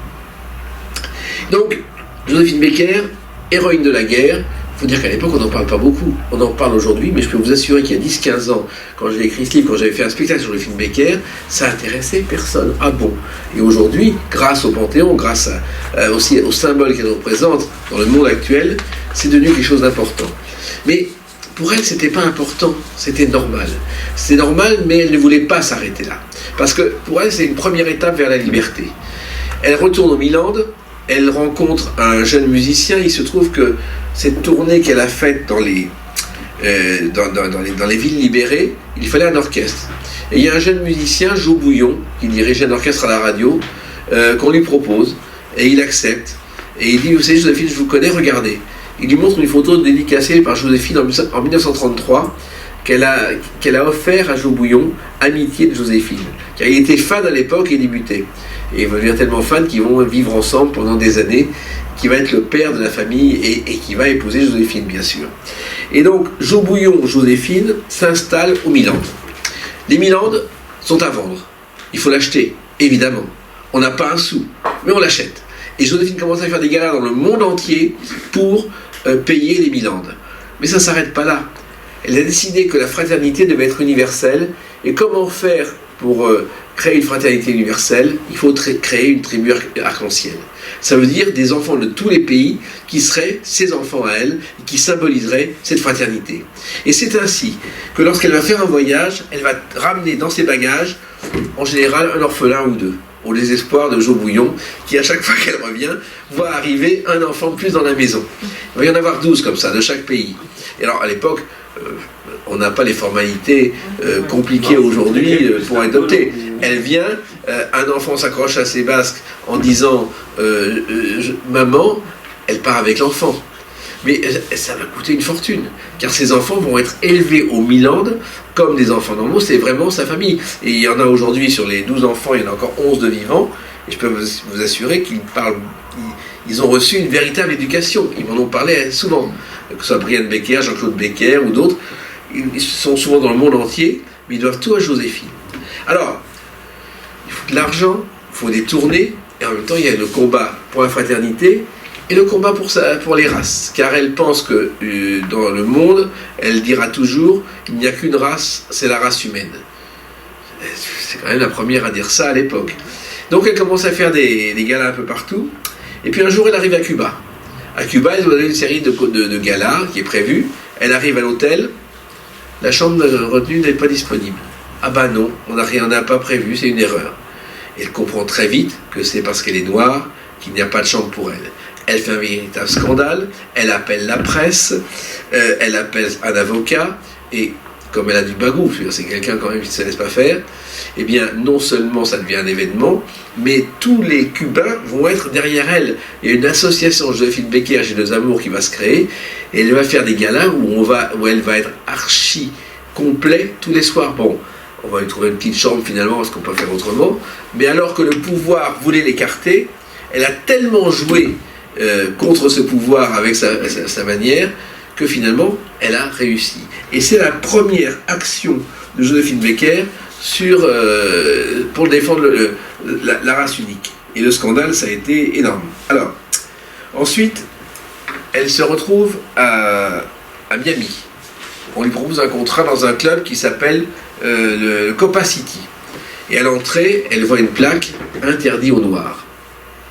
Donc, Joséphine Baker, héroïne de la guerre. Il faut dire qu'à l'époque, on n'en parle pas beaucoup. On en parle aujourd'hui, mais je peux vous assurer qu'il y a 10-15 ans, quand j'ai écrit ce livre, quand j'avais fait un spectacle sur Joséphine Baker, ça intéressait personne. Ah bon? Et aujourd'hui, grâce au Panthéon, grâce aussi au symbole qu'elle représente dans le monde actuel, c'est devenu quelque chose d'important. Mais pour elle, c'était pas important, c'était normal. C'était normal, mais elle ne voulait pas s'arrêter là. Parce que pour elle, c'est une première étape vers la liberté. Elle retourne au Milan, elle rencontre un jeune musicien. Il se trouve que cette tournée qu'elle a faite dans les villes libérées, il fallait un orchestre. Et il y a un jeune musicien, Jo Bouillon, qui dirigeait un orchestre à la radio, qu'on lui propose, et il accepte. Et il dit, vous savez, Joséphine, je vous connais, regardez. Il lui montre une photo dédicacée par Joséphine en 1933, qu'elle a offert à Jo Bouillon, Amitié de Joséphine, car il était fan à l'époque et débutait. et ils vont devenir tellement fans qu'ils vont vivre ensemble pendant des années, qui va être le père de la famille et qui va épouser Joséphine, bien sûr. Et donc, Jo Bouillon, Joséphine s'installe aux Milandes. Les Milandes sont à vendre. Il faut l'acheter, évidemment. On n'a pas un sou, mais on l'achète. Et Joséphine commence à faire des galas dans le monde entier pour payer les Milandes. Mais ça ne s'arrête pas là. Elle a décidé que la fraternité devait être universelle. Et comment faire pour créer une fraternité universelle? Il faut créer une tribu arc-en-ciel. Ça veut dire des enfants de tous les pays qui seraient ses enfants à elle, et qui symboliseraient cette fraternité. Et c'est ainsi que lorsqu'elle va faire un voyage, elle va ramener dans ses bagages, en général, un orphelin ou deux, au désespoir de Jo Bouillon, qui à chaque fois qu'elle revient, voit arriver un enfant de plus dans la maison. Il va y en avoir 12 comme ça, de chaque pays. Et alors, à l'époque, on n'a pas les formalités compliquées aujourd'hui pour adopter. Elle vient, un enfant s'accroche à ses basques en disant maman, elle part avec l'enfant. Mais ça va coûter une fortune, car ces enfants vont être élevés aux Milandes comme des enfants normaux, c'est vraiment sa famille. Et il y en a aujourd'hui, sur les 12 enfants, il y en a encore 11 de vivants, et je peux vous assurer ils ont reçu une véritable éducation, ils m'en ont parlé souvent, que ce soit Brian Becker, Jean-Claude Becker ou d'autres, ils sont souvent dans le monde entier, mais ils doivent tout à Joséphine. Alors, il faut de l'argent, il faut des tournées, et en même temps il y a le combat pour la fraternité, et le combat pour les races, car elle pense que dans le monde, elle dira toujours, il n'y a qu'une race, c'est la race humaine. C'est quand même la première à dire ça à l'époque. Donc elle commence à faire des galas un peu partout, et puis un jour elle arrive à Cuba. À Cuba, elle doit donner une série de galas qui est prévue. Elle arrive à l'hôtel, la chambre de retenue n'est pas disponible. Ah bah non, on n'a pas prévu, c'est une erreur. Et elle comprend très vite que c'est parce qu'elle est noire qu'il n'y a pas de chambre pour elle. Elle fait un véritable scandale, elle appelle la presse, elle appelle un avocat, et comme elle a du bagou, c'est quelqu'un quand même qui ne se laisse pas faire, eh bien non seulement ça devient un événement, mais tous les Cubains vont être derrière elle. Il y a une association Joséphine Becker, J'ai deux amours, qui va se créer, et elle va faire des galas où elle va être archi complet tous les soirs. Bon, on va lui trouver une petite chambre finalement, parce qu'on peut faire autrement, mais alors que le pouvoir voulait l'écarter, elle a tellement joué contre ce pouvoir avec sa manière, que finalement, elle a réussi. Et c'est la première action de Joséphine Becker pour défendre la race unique. Et le scandale, ça a été énorme. Alors, ensuite, elle se retrouve à Miami. On lui propose un contrat dans un club qui s'appelle le Copa City. Et à l'entrée, elle voit une plaque « Interdit aux Noirs ».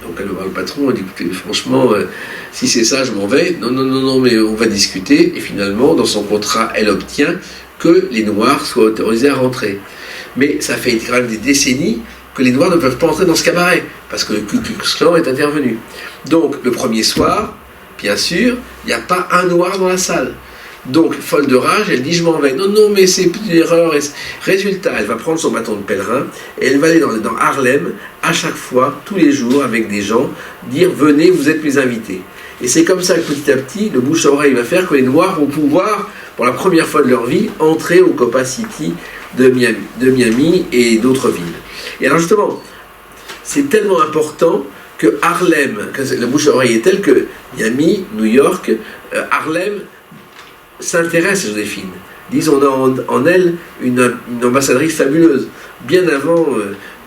Donc elle va voir le patron, elle dit écoutez, franchement, si c'est ça, je m'en vais. Non, mais on va discuter. Et finalement, dans son contrat, elle obtient que les Noirs soient autorisés à rentrer. Mais ça fait quand même des décennies que les Noirs ne peuvent pas entrer dans ce cabaret, parce que le Ku Klux Klan est intervenu. Donc le premier soir, bien sûr, il n'y a pas un Noir dans la salle. Donc, folle de rage, elle dit je m'en vais. Non, mais c'est une erreur. Résultat, elle va prendre son bâton de pèlerin et elle va aller dans Harlem à chaque fois, tous les jours, avec des gens, dire venez, vous êtes mes invités. Et c'est comme ça que petit à petit, le bouche à oreille va faire que les Noirs vont pouvoir, pour la première fois de leur vie, entrer au Copa City de Miami et d'autres villes. Et alors justement, c'est tellement important que Harlem, que la bouche à oreille est telle que Miami, New York, Harlem s'intéresse à Joséphine. Disent on a en elle une ambassadrice fabuleuse, bien avant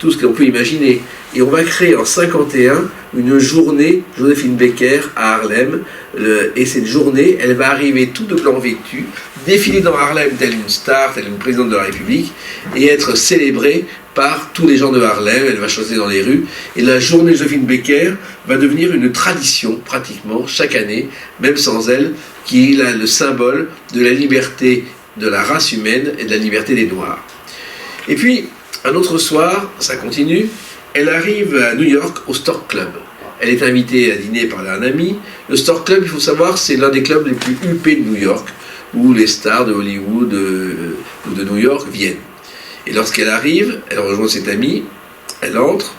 tout ce qu'on peut imaginer. Et on va créer en 1951 une journée Joséphine Becker à Harlem. Et cette journée, elle va arriver tout de blanc vêtue, défiler dans Harlem telle une star, telle une présidente de la République, et être célébrée par tous les gens de Harlem. Elle va chanter dans les rues. Et la journée Joséphine Becker va devenir une tradition, pratiquement, chaque année, même sans elle, qui est le symbole de la liberté de la race humaine et de la liberté des Noirs. Et puis, un autre soir, ça continue, elle arrive à New York au Stork Club. Elle est invitée à dîner par un ami. Le Stork Club, il faut savoir, c'est l'un des clubs les plus huppés de New York, où les stars de Hollywood ou de New York viennent. Et lorsqu'elle arrive, elle rejoint cet ami, elle entre,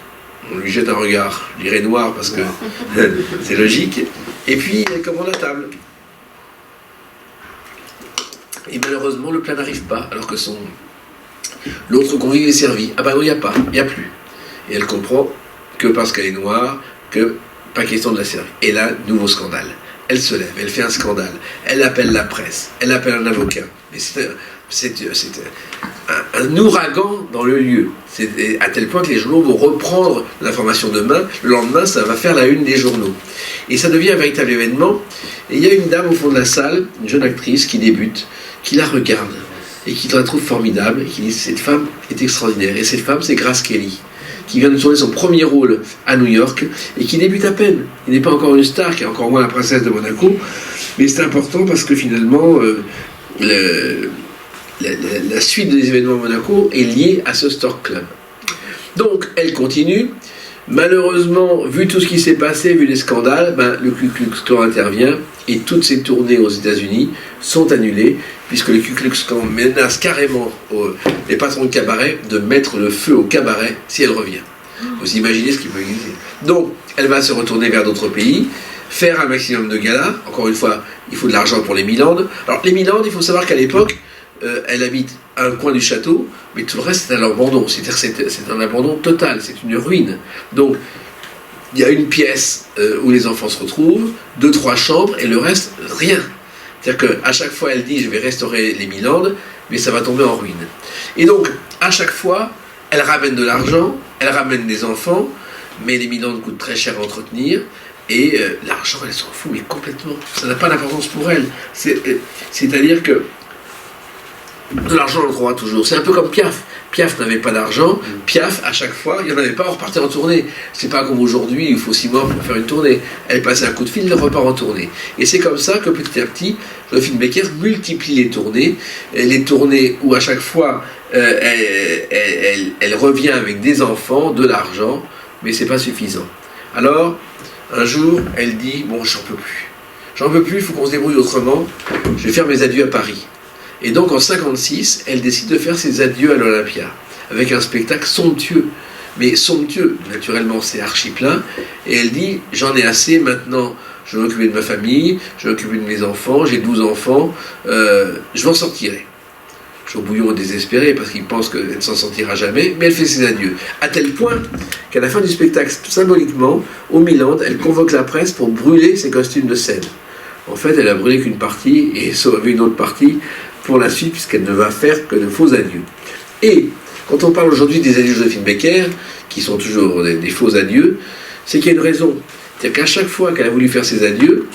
on lui jette un regard, je dirais noir parce que c'est logique, et puis elle commande la table. Et malheureusement, le plat n'arrive pas, alors que l'autre convive est servi. Ah ben non, il n'y a pas, il n'y a plus. Et elle comprend, que parce qu'elle est noire, que pas question de la servir. Et là, nouveau scandale. Elle se lève, elle fait un scandale, elle appelle la presse, elle appelle un avocat. Mais c'est un ouragan dans le lieu. C'est à tel point que les journaux vont reprendre l'information demain. Le lendemain, ça va faire la une des journaux. Et ça devient un véritable événement. Et il y a une dame au fond de la salle, une jeune actrice qui débute, qui la regarde et qui la trouve formidable et qui dit cette femme est extraordinaire. Et cette femme, c'est Grace Kelly, qui vient de tourner son premier rôle à New York et qui débute à peine. Il n'est pas encore une star, qui est encore moins la princesse de Monaco, mais c'est important parce que finalement, la suite des événements à Monaco est liée à ce Stork Club. Donc, elle continue. Malheureusement, vu tout ce qui s'est passé, vu les scandales, le Ku Klux Klan intervient et toutes ces tournées aux États-Unis sont annulées puisque le Ku Klux Klan menace carrément les patrons de cabaret de mettre le feu au cabaret si elle revient. Vous imaginez ce qu'il peut exister. Donc, elle va se retourner vers d'autres pays, faire un maximum de galas. Encore une fois, il faut de l'argent pour les Milandes. Alors, les Milandes, il faut savoir qu'à l'époque, elle habite à un coin du château, mais tout le reste c'est à l'abandon. C'est-à-dire c'est un abandon total, c'est une ruine. Donc, il y a une pièce où les enfants se retrouvent, 2-3 chambres, et le reste, rien. C'est-à-dire qu'à chaque fois, elle dit « je vais restaurer les Milandes », mais ça va tomber en ruine. Et donc, à chaque fois, elle ramène de l'argent, elle ramène des enfants, mais les Milandes coûtent très cher à entretenir, et l'argent, elle s'en fout, mais complètement. Ça n'a pas d'importance pour elle. C'est-à-dire que de l'argent, on le trouvera toujours. C'est un peu comme Piaf. Piaf n'avait pas d'argent. Piaf, à chaque fois, il n'y en avait pas, on repartait en tournée. C'est pas comme aujourd'hui, il faut 6 mois pour faire une tournée. Elle passait un coup de fil, elle repart en tournée. Et c'est comme ça que petit à petit, Joséphine Baker multiplie les tournées où à chaque fois, elle revient avec des enfants, de l'argent, mais c'est pas suffisant. Alors, un jour, elle dit, bon, j'en peux plus. J'en peux plus, il faut qu'on se débrouille autrement. Je vais faire mes adieux à Paris. Et donc en 1956, elle décide de faire ses adieux à l'Olympia, avec un spectacle somptueux. Mais somptueux, naturellement c'est archi plein, et elle dit, j'en ai assez maintenant, je vais m'occuper de ma famille, je vais m'occuper de mes enfants, j'ai 12 enfants, je m'en sortirai. Joe Bouillon est désespéré parce qu'il pense qu'elle ne s'en sortira jamais, mais elle fait ses adieux. À tel point qu'à la fin du spectacle, symboliquement, au Milan, elle convoque la presse pour brûler ses costumes de scène. En fait, elle a brûlé qu'une partie et sauvé une autre partie pour la suite, puisqu'elle ne va faire que de faux adieux. Et quand on parle aujourd'hui des adieux de Joséphine Baker, qui sont toujours des faux adieux, c'est qu'il y a une raison. C'est-à-dire qu'à chaque fois qu'elle a voulu faire ses adieux,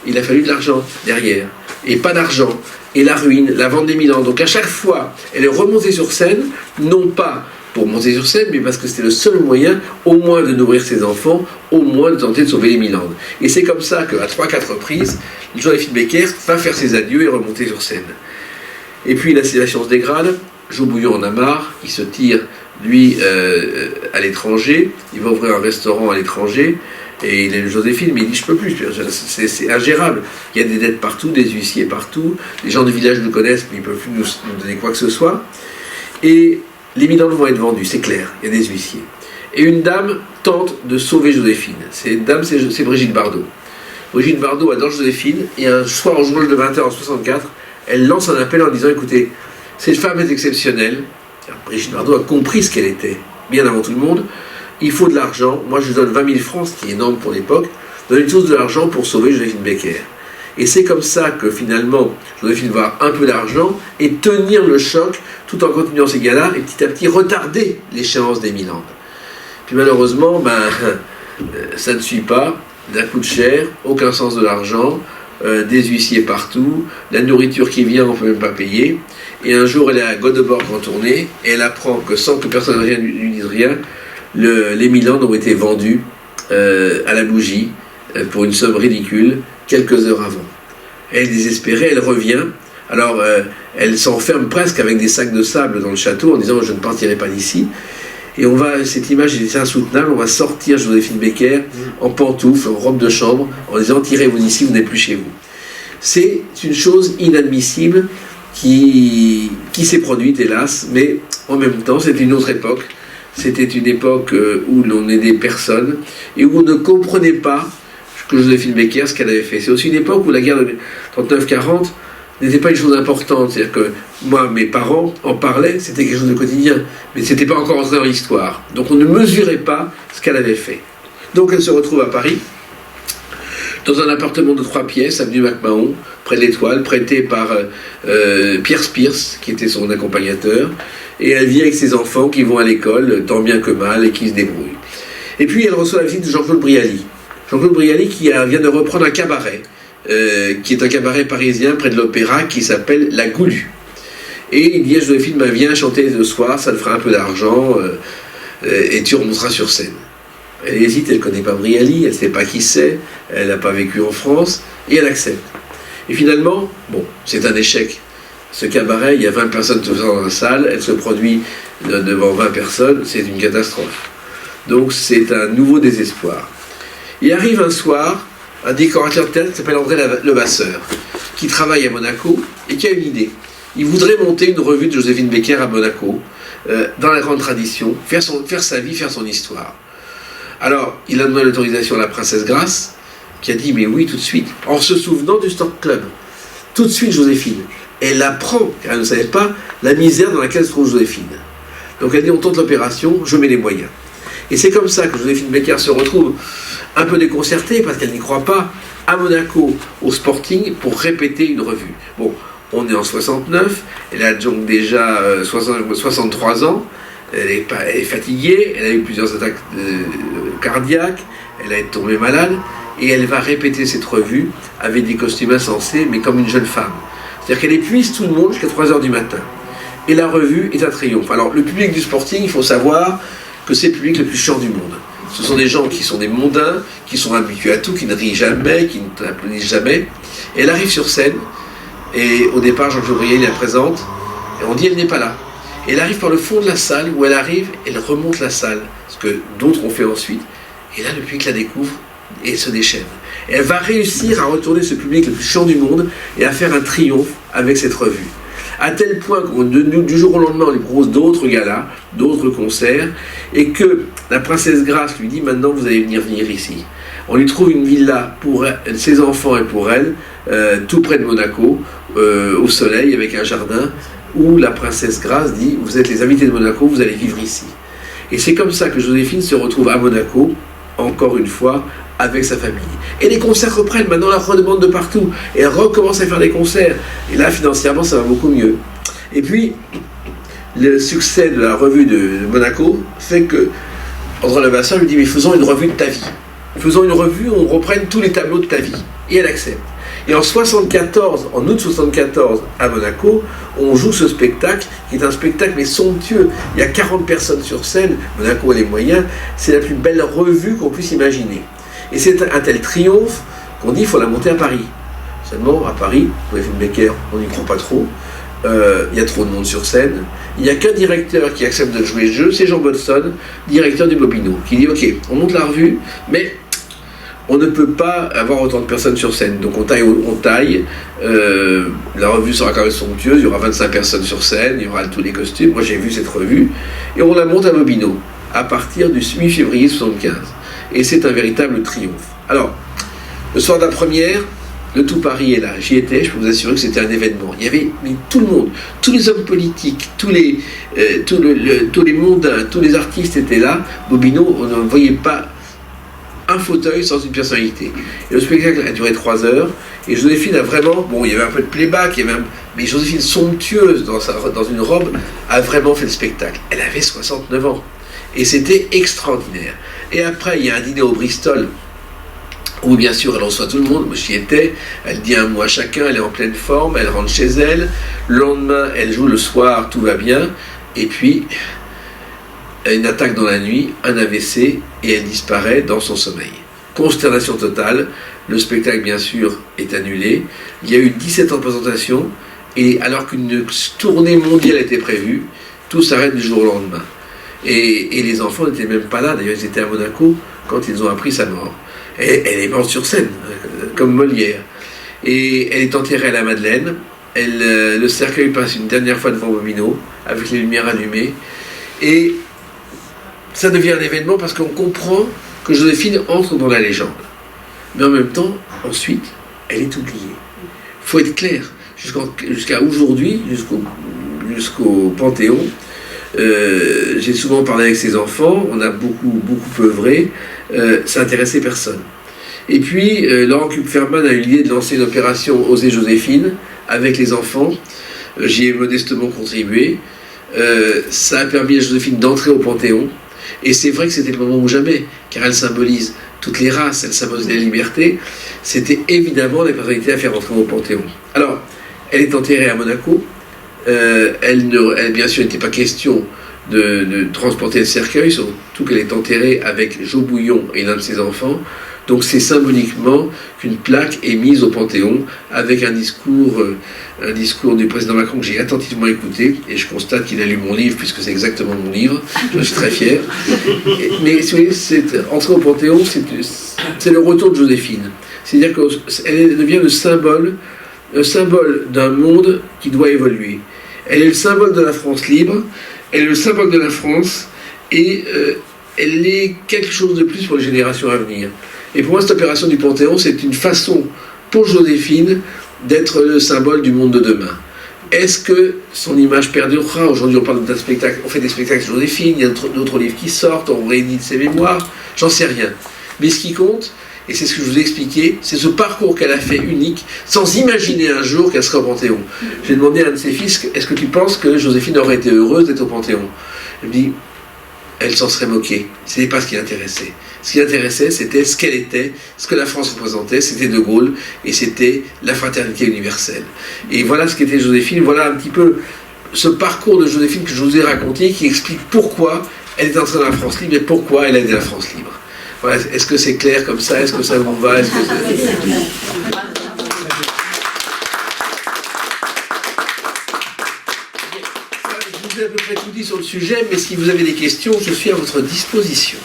il a fallu de l'argent derrière. Et pas d'argent. Et la ruine, la vente des Milan. Donc à chaque fois, elle est remontée sur scène, non pas pour monter sur scène, mais parce que c'était le seul moyen, au moins de nourrir ses enfants, au moins de tenter de sauver les Milan. Et c'est comme ça qu'à 3-4 reprises, Joséphine Baker va faire ses adieux et remonter sur scène. Et puis la situation se dégrade, Joe Bouillon en a marre, il se tire, lui, à l'étranger, il va ouvrir un restaurant à l'étranger, et il est Joséphine, mais il dit je peux plus, c'est ingérable. Il y a des dettes partout, des huissiers partout, les gens du village nous connaissent, mais ils ne peuvent plus nous donner quoi que ce soit. Et les Milan vont être vendus, c'est clair, il y a des huissiers. Et une dame tente de sauver Joséphine. Cette dame, c'est Brigitte Bardot. Brigitte Bardot adore Joséphine, et un soir au journal de 20h en 1964, elle lance un appel en disant écoutez, cette femme est exceptionnelle. Brigitte Bardot a compris ce qu'elle était, bien avant tout le monde. Il faut de l'argent. Moi, je lui donne 20 000 francs, ce qui est énorme pour l'époque. Donne une source de l'argent pour sauver Joséphine Baker. Et c'est comme ça que finalement, Joséphine va avoir un peu d'argent et tenir le choc tout en continuant ces galas et petit à petit retarder l'échéance des Milan. Puis malheureusement, ça ne suit pas. Ça coûte cher, aucun sens de l'argent. Des huissiers partout, la nourriture qui vient, on ne peut même pas payer. Et un jour, elle est à Göteborg en tournée, et elle apprend que sans que personne ne lui dise rien, les Milan ont été vendus à la bougie pour une somme ridicule, quelques heures avant. Elle est désespérée, elle revient. Alors, elle s'enferme presque avec des sacs de sable dans le château en disant « je ne partirai pas d'ici ». Et cette image est insoutenable, on va sortir Joséphine Baker en pantoufles, en robe de chambre, en disant « tirez-vous d'ici, vous n'êtes plus chez vous ». C'est une chose inadmissible qui s'est produite, hélas, mais en même temps, c'était une autre époque. C'était une époque où l'on aidait personne et où on ne comprenait pas que Joséphine Baker, ce qu'elle avait fait. C'est aussi une époque où la guerre de 39-40, n'était pas une chose importante. C'est-à-dire que moi, mes parents en parlaient, c'était quelque chose de quotidien, mais ce n'était pas encore entré dans l'histoire. Donc on ne mesurait pas ce qu'elle avait fait. Donc elle se retrouve à Paris, dans un appartement de 3 pièces, avenue MacMahon, près de l'Étoile, prêté par Pierre Spears, qui était son accompagnateur, et elle vit avec ses enfants qui vont à l'école, tant bien que mal, et qui se débrouillent. Et puis elle reçoit la visite de Jean-Claude Brialy. Jean-Claude Brialy qui vient de reprendre un cabaret, qui est un cabaret parisien près de l'Opéra, qui s'appelle La Goulue. Et il dit à Joséphine, ben, viens chanter ce soir, ça te fera un peu d'argent, et tu remonteras sur scène. Elle hésite, elle ne connaît pas Brialy, elle ne sait pas qui c'est, elle n'a pas vécu en France, et elle accepte. Et finalement, bon, c'est un échec. Ce cabaret, il y a 20 personnes dans la salle, elle se produit devant 20 personnes, c'est une catastrophe. Donc c'est un nouveau désespoir. Il arrive un soir, un décorateur de théâtre qui s'appelle André Levasseur, qui travaille à Monaco et qui a une idée. Il voudrait monter une revue de Joséphine Baker à Monaco, dans la grande tradition, faire sa vie, faire son histoire. Alors, il a demandé l'autorisation à la princesse Grace, qui a dit mais oui tout de suite, en se souvenant du Stork Club. Tout de suite Joséphine. Elle apprend, car elle ne savait pas, la misère dans laquelle se trouve Joséphine. Donc elle dit on tente l'opération, je mets les moyens. Et c'est comme ça que Joséphine Baker se retrouve un peu déconcertée, parce qu'elle n'y croit pas, à Monaco, au Sporting, pour répéter une revue. Bon, on est en 69, elle a donc déjà 63 ans, elle est fatiguée, elle a eu plusieurs attaques cardiaques, elle est tombée malade, et elle va répéter cette revue avec des costumes insensés, mais comme une jeune femme. C'est-à-dire qu'elle épuise tout le monde jusqu'à 3h du matin. Et la revue est un triomphe. Alors, le public du Sporting, il faut savoir que c'est le public le plus chiant du monde. Ce sont des gens qui sont des mondains, qui sont habitués à tout, qui ne rient jamais, qui ne t'applaudissent jamais. Et elle arrive sur scène, et au départ, Jean-Claude Brialy la présente, et on dit elle n'est pas là. Et elle arrive par le fond de la salle, où elle arrive, elle remonte la salle, ce que d'autres ont fait ensuite. Et là, le public la découvre et se déchaîne. Et elle va réussir à retourner ce public le plus chiant du monde et à faire un triomphe avec cette revue. À tel point que du jour au lendemain, on lui propose d'autres galas, d'autres concerts, et que la princesse Grace lui dit « Maintenant, vous allez venir ici ». On lui trouve une villa pour ses enfants et pour elle, tout près de Monaco, au soleil, avec un jardin, où la princesse Grace dit « Vous êtes les invités de Monaco, vous allez vivre ici ». Et c'est comme ça que Joséphine se retrouve à Monaco, encore une fois, avec sa famille. Et les concerts reprennent, maintenant on la redemande de partout, et elle recommence à faire des concerts, et là financièrement ça va beaucoup mieux. Et puis, le succès de la revue de Monaco fait que André Levasseur lui dit mais faisons une revue de ta vie. Faisons une revue où on reprenne tous les tableaux de ta vie. Et elle accepte. Et en août 74, à Monaco, on joue ce spectacle, qui est un spectacle mais somptueux. Il y a 40 personnes sur scène, Monaco a les moyens, c'est la plus belle revue qu'on puisse imaginer. Et c'est un tel triomphe qu'on dit qu'il faut la monter à Paris. Seulement, à Paris, Joséphine Baker, on n'y croit pas trop. Il y a trop de monde sur scène. Il n'y a qu'un directeur qui accepte de jouer le jeu, c'est Jean Bodson, directeur du Bobino, qui dit « Ok, on monte la revue, mais on ne peut pas avoir autant de personnes sur scène. Donc on taille. La revue sera quand même somptueuse, il y aura 25 personnes sur scène, il y aura tous les costumes. Moi j'ai vu cette revue. Et on la monte à Bobino, à partir du mi-février 75. Et c'est un véritable triomphe. Alors, le soir de la première, le tout Paris est là. J'y étais, je peux vous assurer que c'était un événement. Il y avait tout le monde, tous les hommes politiques, tous les mondains, tous les artistes étaient là. Bobino, on ne voyait pas un fauteuil sans une personnalité. Et le spectacle a duré 3 heures. Et Joséphine a vraiment, bon, il y avait un peu de playback, mais Joséphine, somptueuse dans une robe, a vraiment fait le spectacle. Elle avait 69 ans. Et c'était extraordinaire. Et après, il y a un dîner au Bristol, où bien sûr elle reçoit tout le monde, moi j'y étais, elle dit un mot à chacun, elle est en pleine forme, elle rentre chez elle, le lendemain elle joue le soir, tout va bien, et puis une attaque dans la nuit, un AVC, et elle disparaît dans son sommeil. Consternation totale, le spectacle bien sûr est annulé, il y a eu 17 représentations, et alors qu'une tournée mondiale était prévue, tout s'arrête du jour au lendemain. Et les enfants n'étaient même pas là, d'ailleurs ils étaient à Monaco quand ils ont appris sa mort. Et elle est morte sur scène, comme Molière. Et elle est enterrée à la Madeleine. Le cercueil passe une dernière fois devant Bobino, avec les lumières allumées. Et ça devient un événement parce qu'on comprend que Joséphine entre dans la légende. Mais en même temps, ensuite, elle est oubliée. Il faut être clair. jusqu'à aujourd'hui, jusqu'au Panthéon. J'ai souvent parlé avec ses enfants, on a beaucoup œuvré, ça n'intéressait personne. Et puis, Laurent Kupferman a eu l'idée de lancer une opération Oser Joséphine avec les enfants. J'y ai modestement contribué. Ça a permis à Joséphine d'entrer au Panthéon. Et c'est vrai que c'était le moment ou jamais, car elle symbolise toutes les races, elle symbolise la liberté. C'était évidemment la personnalité à faire entrer au Panthéon. Alors, elle est enterrée à Monaco. Bien sûr, il n'était pas question de transporter le cercueil, surtout qu'elle est enterrée avec Jo Bouillon et l'un de ses enfants. Donc c'est symboliquement qu'une plaque est mise au Panthéon avec un discours du président Macron que j'ai attentivement écouté, et je constate qu'il a lu mon livre puisque c'est exactement mon livre. Je suis très fier. Mais si vous voyez, entrer au Panthéon, c'est le retour de Joséphine. C'est-à-dire qu'elle devient le symbole d'un monde qui doit évoluer. Elle est le symbole de la France libre, elle est le symbole de la France, et elle est quelque chose de plus pour les générations à venir. Et pour moi, cette opération du Panthéon, c'est une façon pour Joséphine d'être le symbole du monde de demain. Est-ce que son image perdurera? Aujourd'hui, on parle d'un spectacle, on fait des spectacles de Joséphine, il y a d'autres livres qui sortent, on réédite ses mémoires, j'en sais rien. Mais ce qui compte, et c'est ce que je vous ai expliqué, c'est ce parcours qu'elle a fait unique, sans imaginer un jour qu'elle serait au Panthéon. J'ai demandé à un de ses fils, est-ce que tu penses que Joséphine aurait été heureuse d'être au Panthéon? Il me dit, elle s'en serait moquée. Ce n'est pas ce qui l'intéressait. Ce qui l'intéressait, c'était ce qu'elle était, ce que la France représentait, c'était De Gaulle, et c'était la fraternité universelle. Et voilà ce qu'était Joséphine, voilà un petit peu ce parcours de Joséphine que je vous ai raconté, qui explique pourquoi elle est entrée dans la France libre et pourquoi elle a aidé la France libre. Voilà. Est-ce que c'est clair comme ça? Est-ce que ça vous va? Je vous ai à peu près tout dit sur le sujet, mais si vous avez des questions, je suis à votre disposition.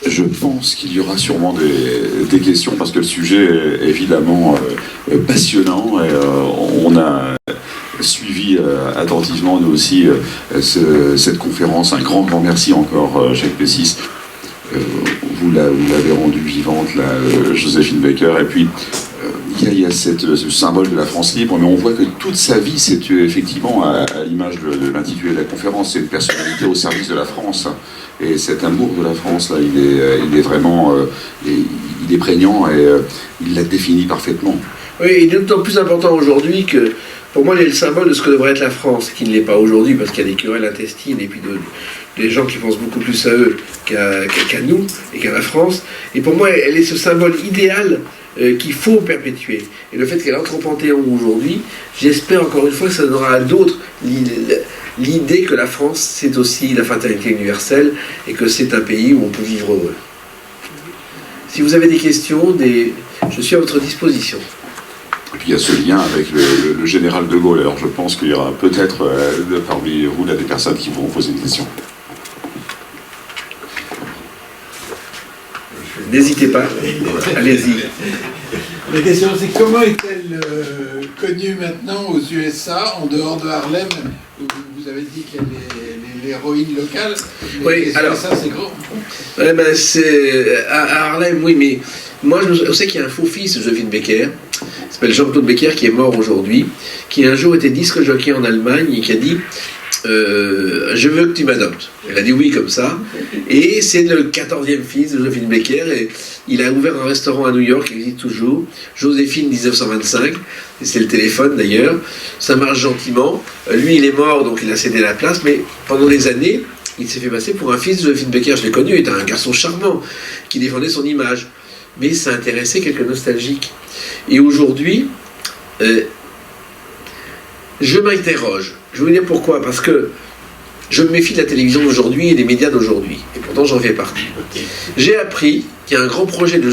Je pense qu'il y aura sûrement des questions, parce que le sujet est évidemment passionnant, et on a suivi attentivement, nous aussi, cette conférence. Un grand merci encore, Jacques Pessis. Vous l'avez rendue vivante, Joséphine Baker. Et puis, il y a ce symbole de la France libre, mais on voit que toute sa vie, c'est effectivement, à l'image de l'intitulé de la conférence, c'est une personnalité au service de la France. Et cet amour de la France, là, il est vraiment il est prégnant, et il la définit parfaitement. Oui, il est d'autant plus important aujourd'hui que, pour moi, il est le symbole de ce que devrait être la France, qui ne l'est pas aujourd'hui, parce qu'il y a des querelles intestines, et puis des gens qui pensent beaucoup plus à eux qu'à nous, et qu'à la France. Et pour moi, elle est ce symbole idéal qu'il faut perpétuer. Et le fait qu'elle entre au Panthéon aujourd'hui, j'espère encore une fois que ça donnera à d'autres l'idée que la France, c'est aussi la fraternité universelle, et que c'est un pays où on peut vivre heureux. Si vous avez des questions, je suis à votre disposition. Et puis il y a ce lien avec le général de Gaulle. Alors je pense qu'il y aura peut-être parmi vous là, des personnes qui vont poser une question. N'hésitez pas, allez-y. La question, c'est comment est-elle connue maintenant aux USA, en dehors de Harlem? Vous avez dit qu'elle est l'héroïne locale. Oui, alors ça, c'est grand. C'est à Harlem, oui, mais moi, je sais qu'il y a un faux-fils de Joséphine Baker, qui s'appelle Jean-Claude Baker, qui est mort aujourd'hui, qui un jour était disque jockey en Allemagne et qui a dit je veux que tu m'adoptes. Elle a dit oui comme ça. Et c'est le 14e fils de Joséphine Baker. Et il a ouvert un restaurant à New York qui existe toujours. Joséphine 1925. Et c'est le téléphone d'ailleurs. Ça marche gentiment. Lui, il est mort, donc il a cédé la place. Mais pendant des années, il s'est fait passer pour un fils de Joséphine Baker. Je l'ai connu. Il était un garçon charmant qui défendait son image. Mais ça intéressait quelques nostalgiques. Et aujourd'hui, je m'interroge. Je vais vous dire pourquoi. Parce que je me méfie de la télévision d'aujourd'hui et des médias d'aujourd'hui. Et pourtant, j'en fais partie. J'ai appris qu'il y a un grand projet de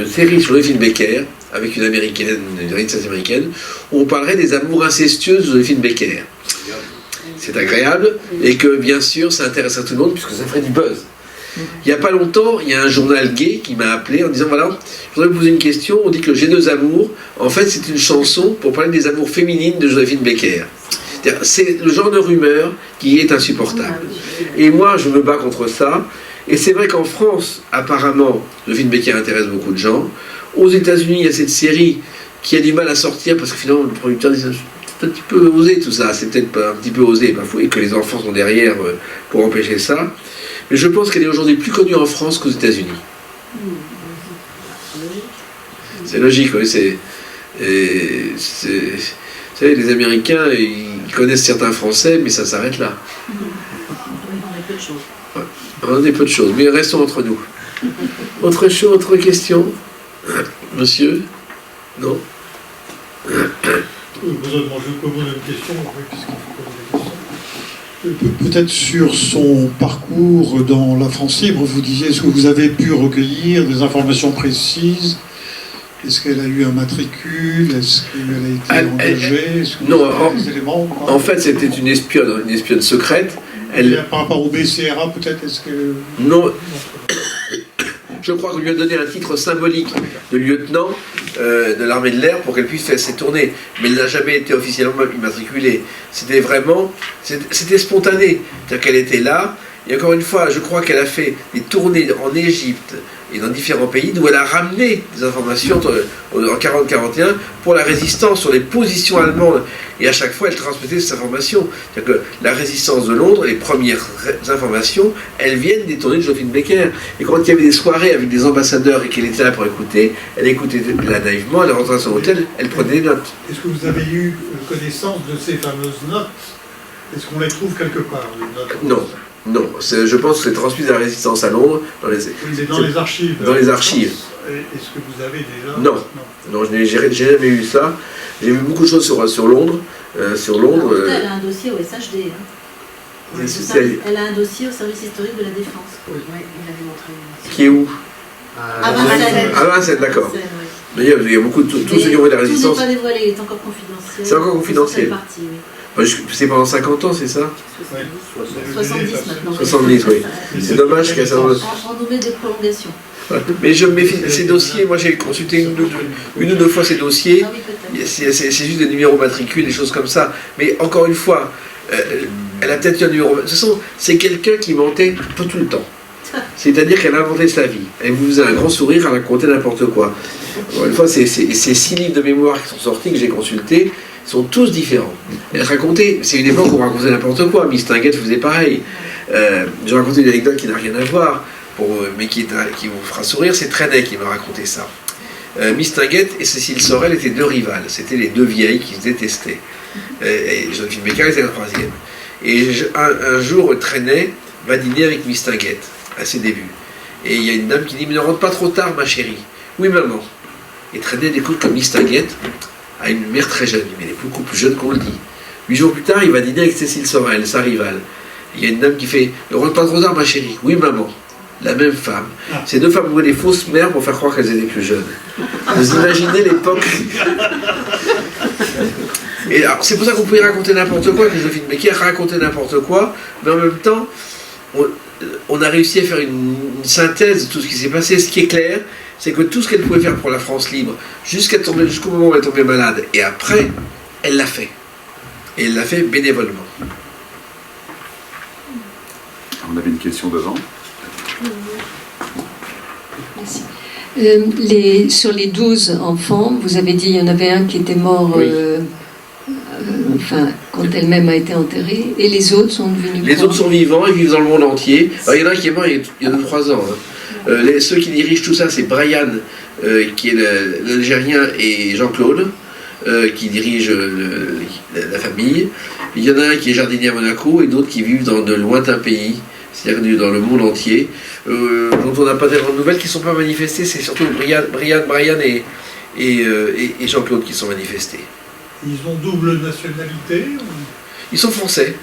série sur Joséphine Baker, avec une réalisatrice américaine, où on parlerait des amours incestueuses de Joséphine Baker. C'est agréable, et que, bien sûr, ça intéresse à tout le monde, puisque ça ferait du buzz. Il n'y a pas longtemps, il y a un journal gay qui m'a appelé en disant, voilà, je voudrais vous poser une question, on dit que J'ai deux amours, en fait c'est une chanson pour parler des amours féminines de Joséphine Baker. C'est le genre de rumeur qui est insupportable. Et moi je me bats contre ça, Et c'est vrai qu'en France, apparemment, Joséphine Baker intéresse beaucoup de gens. Aux États-Unis, il y a cette série qui a du mal à sortir parce que finalement, le producteur dit c'est un petit peu osé tout ça, c'est peut-être pas un petit peu osé, et que les enfants sont derrière pour empêcher ça. Mais je pense qu'elle est aujourd'hui plus connue en France qu'aux États-Unis. C'est logique, oui. Vous savez, les Américains, ils connaissent certains Français, mais ça s'arrête là. Ouais, on est peu de choses, mais restons entre nous. Autre chose, autre question? Monsieur? Non? Moi, je peux poser une question, puisqu'il faut poser des questions. Peut-être sur son parcours dans la France libre, vous disiez, est-ce que vous avez pu recueillir des informations précises? Est-ce qu'elle a eu un matricule? Est-ce qu'elle a été engagée? Non, en fait, c'était une espionne secrète. Par rapport au BCRA, peut-être, est-ce que... Non. Je crois qu'on lui a donné un titre symbolique de lieutenant de l'armée de l'air pour qu'elle puisse faire ses tournées. Mais elle n'a jamais été officiellement immatriculée. C'était vraiment... C'était spontané. C'est-à-dire qu'elle était là. Et encore une fois, je crois qu'elle a fait des tournées en Égypte et dans différents pays où elle a ramené des informations en 40-41 pour la résistance sur les positions allemandes. Et à chaque fois, elle transmettait ces informations. C'est-à-dire que la résistance de Londres, les premières informations, elles viennent des tournées de Joséphine Baker. Et quand il y avait des soirées avec des ambassadeurs et qu'elle était là pour écouter, elle écoutait là naïvement, elle rentrait dans son hôtel, elle prenait des notes. Est-ce que vous avez eu connaissance de ces fameuses notes? Est-ce qu'on les trouve quelque part, les notes? Non. Non, je pense que c'est transmis à la résistance à Londres. Dans les archives. Dans les archives. Est-ce que vous avez déjà... Non, je n'ai jamais eu ça. J'ai vu beaucoup de choses sur Londres. Elle a un dossier au SHD. Elle a un dossier au service historique de la défense. Oui, il avait montré. Qui est où? À Vincennes. À Vincennes, d'accord. Mais il y a beaucoup de... Tous ceux qui ont fait la résistance... Tout n'est pas dévoilé, il est encore confidentiel. C'est encore confidentiel. C'est pendant 50 ans, c'est ça? 70 maintenant. 70, oui. C'est dommage qu'elle s'en... On nous met des prolongations. Mais je me méfie de ces dossiers. Moi, j'ai consulté une ou deux fois ces dossiers. C'est juste des numéros matricules, des choses comme ça. Mais encore une fois, elle a peut-être eu un numéro... De toute façon, c'est quelqu'un qui mentait tout le temps. C'est-à-dire qu'elle inventait sa vie. Elle vous faisait un grand sourire, elle racontait n'importe quoi. Encore une fois, ces 6 livres de mémoire qui sont sortis, que j'ai consultés, sont tous différents. Elle racontait, c'est une époque où on racontait n'importe quoi. Miss Tinguette faisait pareil. J'ai raconté une anecdote qui n'a rien à voir, mais qui vous fera sourire. C'est Trenet qui m'a raconté ça. Miss Tinguette et Cécile Sorel étaient deux rivales. C'était les deux vieilles qui se détestaient. Et Joséphine Baker était la troisième. Et un jour, Trenet va dîner avec Miss Tinguette, à ses débuts. Et il y a une dame qui dit « Mais ne rentre pas trop tard, ma chérie. »« Oui, maman. » Et Trenet découvre que Miss Tinguette a une mère très jeune, mais elle est beaucoup plus jeune qu'on le dit. 8 jours plus tard, il va dîner avec Cécile Sorel, sa rivale. Il y a une dame qui fait « Ne rentre pas trop tard, ma chérie. »« Oui, maman. » La même femme. Ces deux femmes jouaient des fausses mères pour faire croire qu'elles étaient plus jeunes. Vous imaginez l'époque. Et alors, c'est pour ça qu'on pouvait raconter n'importe quoi, que Joséphine Baker racontait n'importe quoi, mais en même temps, on a réussi à faire une synthèse de tout ce qui s'est passé. Ce qui est clair, c'est que tout ce qu'elle pouvait faire pour la France libre, jusqu'au moment où elle est tombée malade, et après, elle l'a fait. Et elle l'a fait bénévolement. On avait une question devant. Merci. Sur les 12 enfants, vous avez dit qu'il y en avait un qui était mort oui. Quand elle-même a été enterrée, et les autres sont devenus... Les autres sont vivants, ils vivent dans le monde entier. Alors, il y en a un qui est mort il y a 2-3 ans. Ceux qui dirigent tout ça, c'est Brian, qui est l'Algérien, et Jean-Claude, qui dirigent la famille. Il y en a un qui est jardinier à Monaco, et d'autres qui vivent dans de lointains pays, c'est-à-dire dans le monde entier, dont on n'a pas tellement de nouvelles, qui ne sont pas manifestées. C'est surtout Brian et Jean-Claude qui sont manifestés. Ils ont double nationalité? Ils sont français.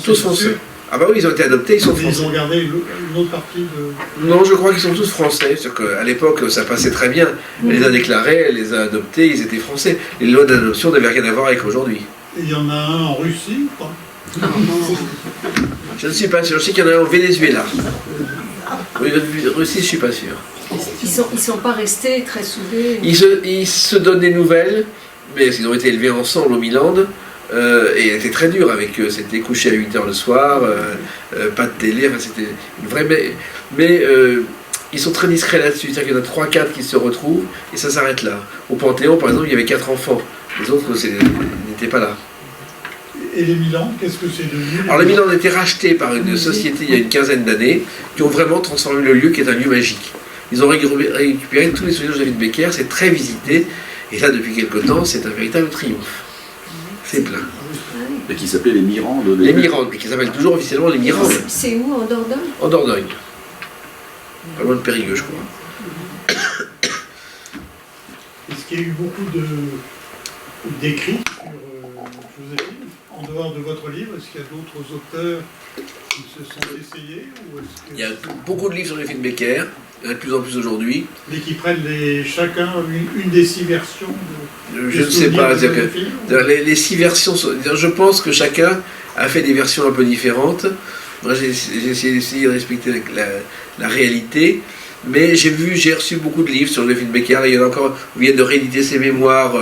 Tous français. Ah bah oui, ils ont été adoptés, ils sont français. Ils ont gardé une autre partie de... Non, je crois qu'ils sont tous français. C'est-à-dire qu'à l'époque, ça passait très bien. Elle les a déclarés, elle les a adoptés, ils étaient français. Les lois d'adoption n'avaient rien à voir avec aujourd'hui. Et il y en a un en Russie ou pas? Je ne suis pas sûr. Je sais qu'il y en a un au Venezuela. Oui, en Russie, je ne suis pas sûr. Ils sont pas restés très soudés. Ils se donnent des nouvelles, mais ils ont été élevés ensemble au Milan. Et elle était très dure avec eux. C'était couché à 8h le soir, pas de télé, enfin, c'était une vraie... Mais ils sont très discrets là-dessus, c'est-à-dire qu'il y en a 3-4 qui se retrouvent, et ça s'arrête là. Au Panthéon, par exemple, il y avait 4 enfants. Les autres n'étaient pas là. Et les Milans, qu'est-ce que c'est devenu? Alors les Milans ont été rachetés par une société il y a une quinzaine d'années, qui ont vraiment transformé le lieu, qui est un lieu magique. Ils ont récupéré tous les souvenirs de David Becker, c'est très visité, et là, depuis quelque temps, c'est un véritable triomphe. C'est plein. Et qui s'appelait les Mirandes. Les Mirandes, mais qui s'appellent toujours officiellement les Mirandes. C'est où, en Dordogne? En Dordogne. Pas loin de Périgueux, je crois. Est-ce qu'il y a eu beaucoup d'écrits sur Joséphine, en dehors de votre livre? Est-ce qu'il y a d'autres auteurs qui se sont essayés ou est-ce que... Il y a beaucoup de livres sur les films Becker, il y en a de plus en plus aujourd'hui. Mais qui prennent chacun une des 6 versions Je ne sais pas. Les 6 versions, je pense que chacun a fait des versions un peu différentes. Moi, j'ai essayé de respecter la réalité. Mais j'ai reçu beaucoup de livres sur le film Becker. Il y en a encore, on vient de rééditer ses mémoires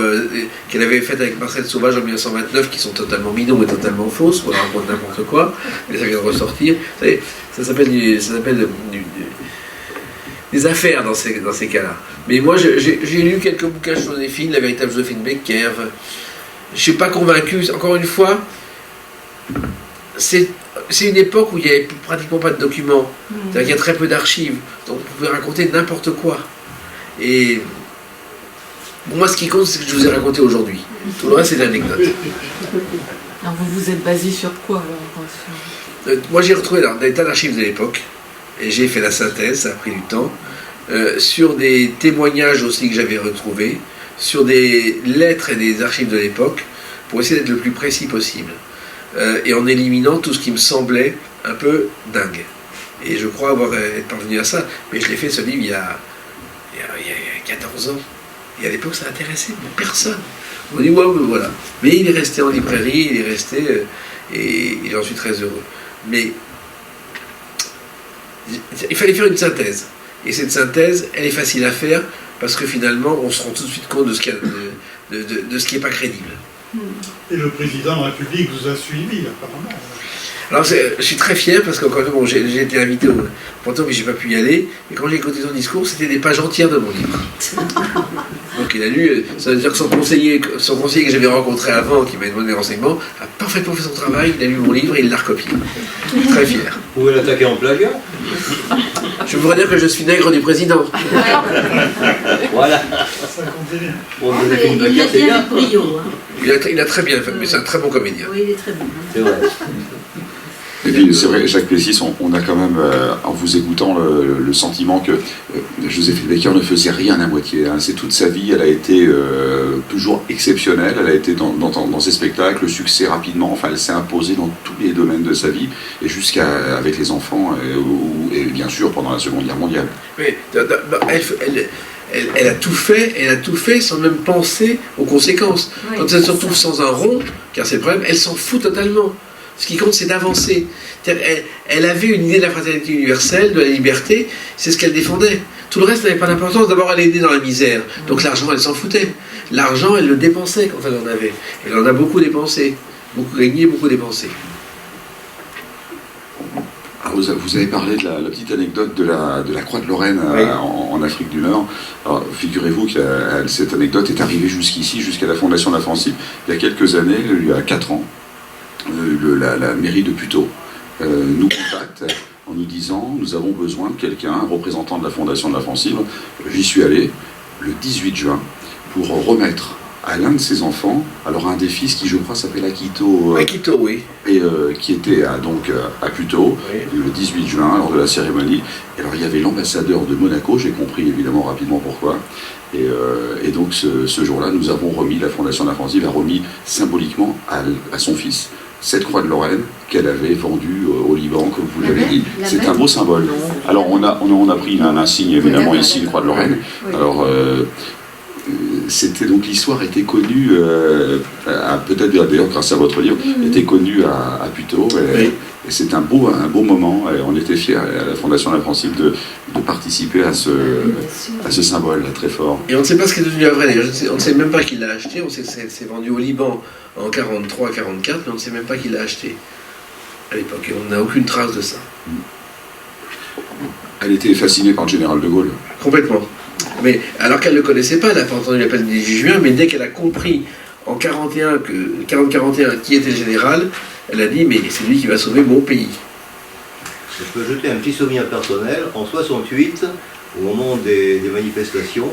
qu'elle avait faites avec Marcel Sauvage en 1929, qui sont totalement bidons et totalement fausses, on raconte n'importe quoi, mais ça vient de ressortir. Vous savez, ça s'appelle des affaires dans ces cas-là. Mais moi, j'ai lu quelques bouquins sur Joséphine, la véritable Joséphine Becker. Enfin, je ne suis pas convaincu. Encore une fois, c'est une époque où il n'y avait pratiquement pas de documents. C'est-à-dire qu'il y a très peu d'archives. Donc vous pouvez raconter n'importe quoi. Et pour moi, ce qui compte, c'est ce que je vous ai raconté aujourd'hui. Tout le reste, c'est de l'anecdote. Alors vous vous êtes basé sur quoi alors Moi, j'ai retrouvé dans des tas d'archives de l'époque. Et j'ai fait la synthèse, ça a pris du temps. Sur des témoignages aussi que j'avais retrouvés. Sur des lettres et des archives de l'époque. Pour essayer d'être le plus précis possible. Et en éliminant tout ce qui me semblait un peu dingue. Et je crois être parvenu à ça. Mais je l'ai fait, ce livre, il y a 14 ans. Et à l'époque, ça n'intéressait personne. On dit, ouais, voilà. Mais il est resté en librairie, il est resté, et j'en suis très heureux. Mais il fallait faire une synthèse. Et cette synthèse, elle est facile à faire, parce que finalement, on se rend tout de suite compte de ce qui n'est pas crédible. Et le président de la République vous a suivi, apparemment. Alors, je suis très fier parce que bon, j'ai été invité au Panthéon, mais je n'ai pas pu y aller. Et quand j'ai écouté son discours, c'était des pages entières de mon livre. Donc il a lu, ça veut dire que son conseiller que j'avais rencontré avant, qui m'a donné des renseignements, a parfaitement fait son travail, il a lu mon livre et il l'a recopié. Très fier. Vous pouvez l'attaquer en plagiat? Je voudrais dire que je suis nègre du président. Voilà. Ça continue. Bon, Il a bien du brio. Il a très bien fait, mais c'est un très bon comédien. Oui, il est très bon. C'est vrai. Et puis c'est vrai, Jacques Plessis, on a quand même, en vous écoutant, le sentiment que Joséphine Becker ne faisait rien à moitié. Hein. C'est toute sa vie, elle a été toujours exceptionnelle, elle a été dans ses spectacles, le succès rapidement, enfin elle s'est imposée dans tous les domaines de sa vie, et avec les enfants, et bien sûr pendant la Seconde Guerre mondiale. Mais elle a tout fait sans même penser aux conséquences. Oui, quand elle se retrouve sans un rond, car c'est le problème, elle s'en fout totalement. Ce qui compte, c'est d'avancer. Elle avait une idée de la fraternité universelle, de la liberté, c'est ce qu'elle défendait. Tout le reste n'avait pas d'importance. D'abord, elle aidait dans la misère. Donc l'argent, elle s'en foutait. L'argent, elle le dépensait quand elle en avait. Elle en a beaucoup dépensé. Beaucoup gagné, beaucoup dépensé. Alors vous avez parlé de la petite anecdote de la Croix de Lorraine Oui. en Afrique du Nord. Alors figurez-vous que cette anecdote est arrivée jusqu'ici, jusqu'à la Fondation de la France. Il y a quelques années, il y a 4 ans, la mairie de Puteaux nous contacte en nous disant « Nous avons besoin de quelqu'un, un représentant de la Fondation de la France Libre ». J'y suis allé le 18 juin pour remettre à l'un de ses enfants, alors un des fils qui je crois s'appelle Akito, Akito, oui. et qui était à Puteaux, Oui. le 18 juin, lors de la cérémonie. Et alors il y avait l'ambassadeur de Monaco, j'ai compris évidemment rapidement pourquoi. Et donc ce jour-là, nous avons remis, la Fondation de la France Libre a remis symboliquement à son fils cette croix de Lorraine qu'elle avait vendue au Liban, comme vous l'avez dit. C'est un beau symbole. Alors on a pris un insigne évidemment ici, une croix de Lorraine. Alors c'était donc l'histoire était connue, peut-être d'ailleurs grâce à votre livre, était connue à Puteaux. Et c'est un beau moment. Et on était fiers à la Fondation La Francine de participer à ce symbole là, très fort. Et on ne sait pas ce qui est devenu à vrai. On ne sait même pas qui l'a acheté. On sait que c'est vendu au Liban en 43-44, mais on ne sait même pas qui l'a acheté à l'époque. Et on n'a aucune trace de ça. Elle était fascinée par le général de Gaulle. Complètement. Mais alors qu'elle ne le connaissait pas, elle n'a pas entendu l'appel du 18 juin, mais dès qu'elle a compris en 40-41 qui était le général, elle a dit mais c'est lui qui va sauver mon pays. Je peux jeter un petit souvenir personnel. En 68, au moment des manifestations,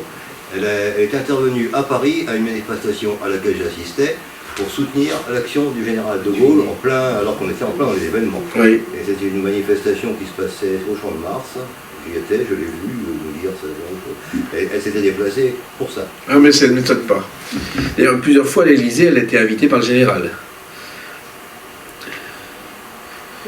elle est intervenue à Paris à une manifestation à laquelle j'assistais pour soutenir l'action du général de Gaulle alors qu'on était en plein dans les événements. Oui. Et c'était une manifestation qui se passait au Champ de Mars. J'y étais, je l'ai vu vous dire ça. Et elle s'était déplacée pour ça. Ah mais ça ne m'étonne pas. D'ailleurs plusieurs fois à l'Élysée, elle a été invitée par le général.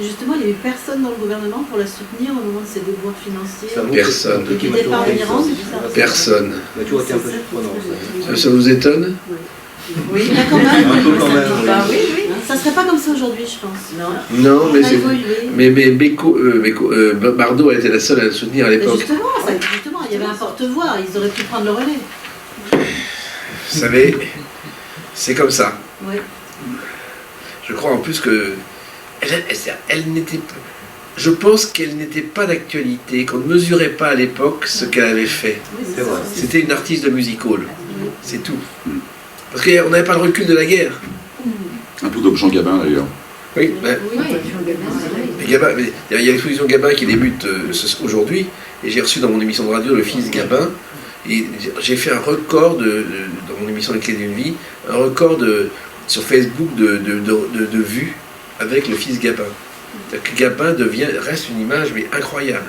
Justement, il n'y avait personne dans le gouvernement pour la soutenir au moment de ses déboires financiers. Personne. Du départ en Iran, Personne. Mais tu vois, c'est un peu surprenant. Ça vous étonne? Oui, là quand même. Un peu quand même. Bah oui, oui. Ça serait pas comme ça aujourd'hui, je pense. Non, mais Bardot elle était la seule à le soutenir à l'époque. Justement, il y avait un porte-voix, ils auraient pu prendre le relais. Vous savez, c'est comme ça. Oui. Je crois en plus que elle n'était pas. Je pense qu'elle n'était pas d'actualité, qu'on ne mesurait pas à l'époque ce qu'elle avait fait. Oui, c'était une artiste de music hall. C'est tout. Parce qu'on n'avait pas le recul de la guerre. Un peu comme Jean Gabin d'ailleurs. Oui, mais Gabin, il y a l'exposition Gabin qui débute aujourd'hui, et j'ai reçu dans mon émission de radio le fils Gabin, et j'ai fait un record dans mon émission Les Clés d'une vie, un record sur Facebook de vues avec le fils Gabin. Gabin reste une image mais incroyable.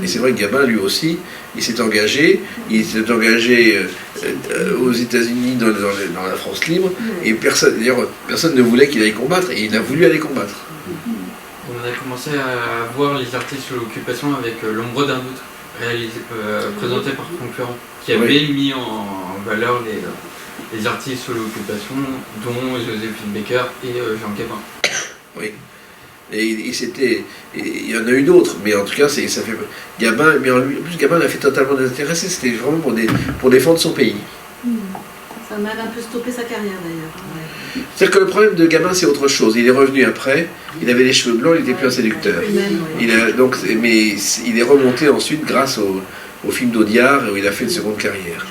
Et c'est vrai que Gabin, lui aussi, il s'est engagé aux États-Unis dans la France libre, et personne ne voulait qu'il aille combattre, et il a voulu aller combattre. On a commencé à voir les artistes sous l'occupation avec L'ombre d'un doute, présenté par Concurrent, qui avait mis en valeur les artistes sous l'occupation, dont Joséphine Baker et Jean Gabin. Oui. Et il y en a eu d'autres, mais en tout cas, ça fait Gabin, mais en plus Gabin l'a fait totalement désintéressé, c'était vraiment pour défendre son pays. Ça m'a un peu stoppé sa carrière d'ailleurs. C'est-à-dire que le problème de Gabin, c'est autre chose. Il est revenu après, il avait les cheveux blancs, il était plus un séducteur. Mais il est remonté ensuite grâce au film d'Audiard, où il a fait une seconde carrière.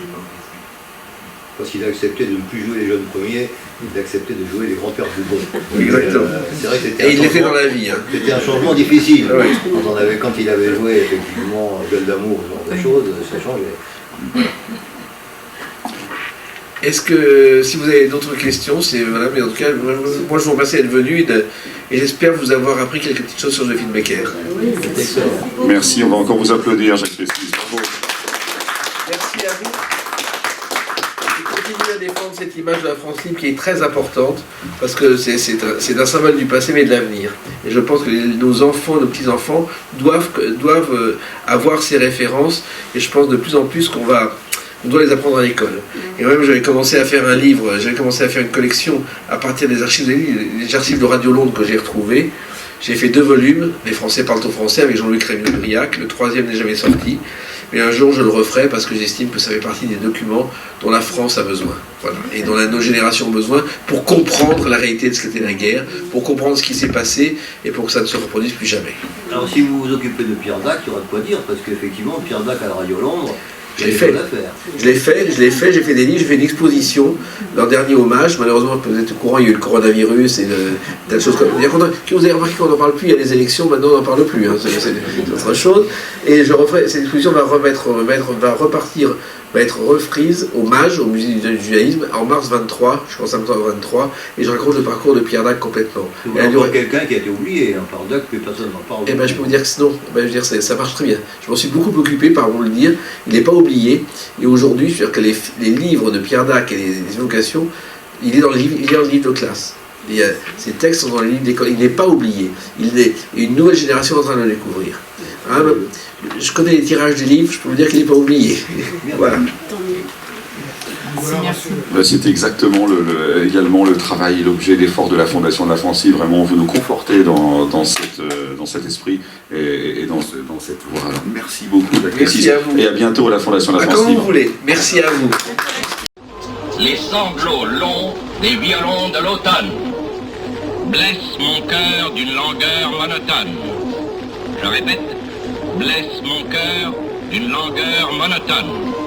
Parce qu'il a accepté de ne plus jouer les jeunes premiers, il a accepté de jouer les grands-pères du bon. Exactement. C'est vrai que et il l'était dans la vie. Hein. C'était un changement difficile. Oui. Quand il avait joué effectivement Gueule d'amour, ce genre de choses, ça changeait. Est-ce que, si vous avez d'autres questions, voilà, mais en tout cas, moi je vous remercie d'être venu et j'espère vous avoir appris quelques petites choses sur Joséphine Baker. Oui, merci, on va encore vous applaudir, Jacques Pestis. Bravo. Merci à vous. À défendre cette image de la France libre qui est très importante parce que c'est un symbole du passé mais de l'avenir. Et je pense que nos enfants, nos petits-enfants doivent avoir ces références et je pense de plus en plus qu'on doit les apprendre à l'école. Et même j'avais commencé à faire un livre, j'avais commencé à faire une collection à partir des archives de Radio Londres que j'ai retrouvées. J'ai fait 2 volumes, Les Français parlent au français avec Jean-Luc Rémy-Briac, le 3e n'est jamais sorti. Mais un jour je le referai parce que j'estime que ça fait partie des documents dont la France a besoin. Voilà. Et dont nos générations ont besoin pour comprendre la réalité de ce qu'était la guerre, pour comprendre ce qui s'est passé et pour que ça ne se reproduise plus jamais. Alors si vous vous occupez de Pierre Dac, il y aura de quoi dire, parce qu'effectivement Pierre Dac à la Radio Londres, je l'ai fait, j'ai fait des livres, j'ai fait une exposition, leur dernier hommage, malheureusement vous êtes au courant, il y a eu le coronavirus et telle chose comme ça. Vous avez remarqué qu'on n'en parle plus, il y a les élections, maintenant on n'en parle plus, hein, c'est autre chose. Et cette exposition va être reprise, hommage au musée du judaïsme en mars 23, je pense à mars 23, et je raconte le parcours de Pierre Dac complètement. Il y a quelqu'un qui a été oublié, hein, par Dac, que personne n'en parle. Eh bien je peux vous dire que sinon, ça marche très bien. Je m'en suis beaucoup occupé, pardon de le dire, il n'est pas oublié, et aujourd'hui, je veux dire que les livres de Pierre Dac et les évocations, il est dans le livre de classe. Ces textes sont dans les livres d'école, il n'est pas oublié, une nouvelle génération est en train de le découvrir. Hein, je connais les tirages des livres, je peux vous dire qu'il n'est pas oublié. Voilà. C'est exactement également le travail et l'objet, l'effort de la Fondation de la Francie. Vraiment, vous nous confortez dans cet esprit et dans cette voie. Alors, merci beaucoup d'être ici. Merci à vous. Et à bientôt à la Fondation de la Francie. Comme vous voulez. Merci à vous. Les sanglots longs des violons de l'automne blessent mon cœur d'une langueur monotone. Je répète, blessent mon cœur d'une langueur monotone.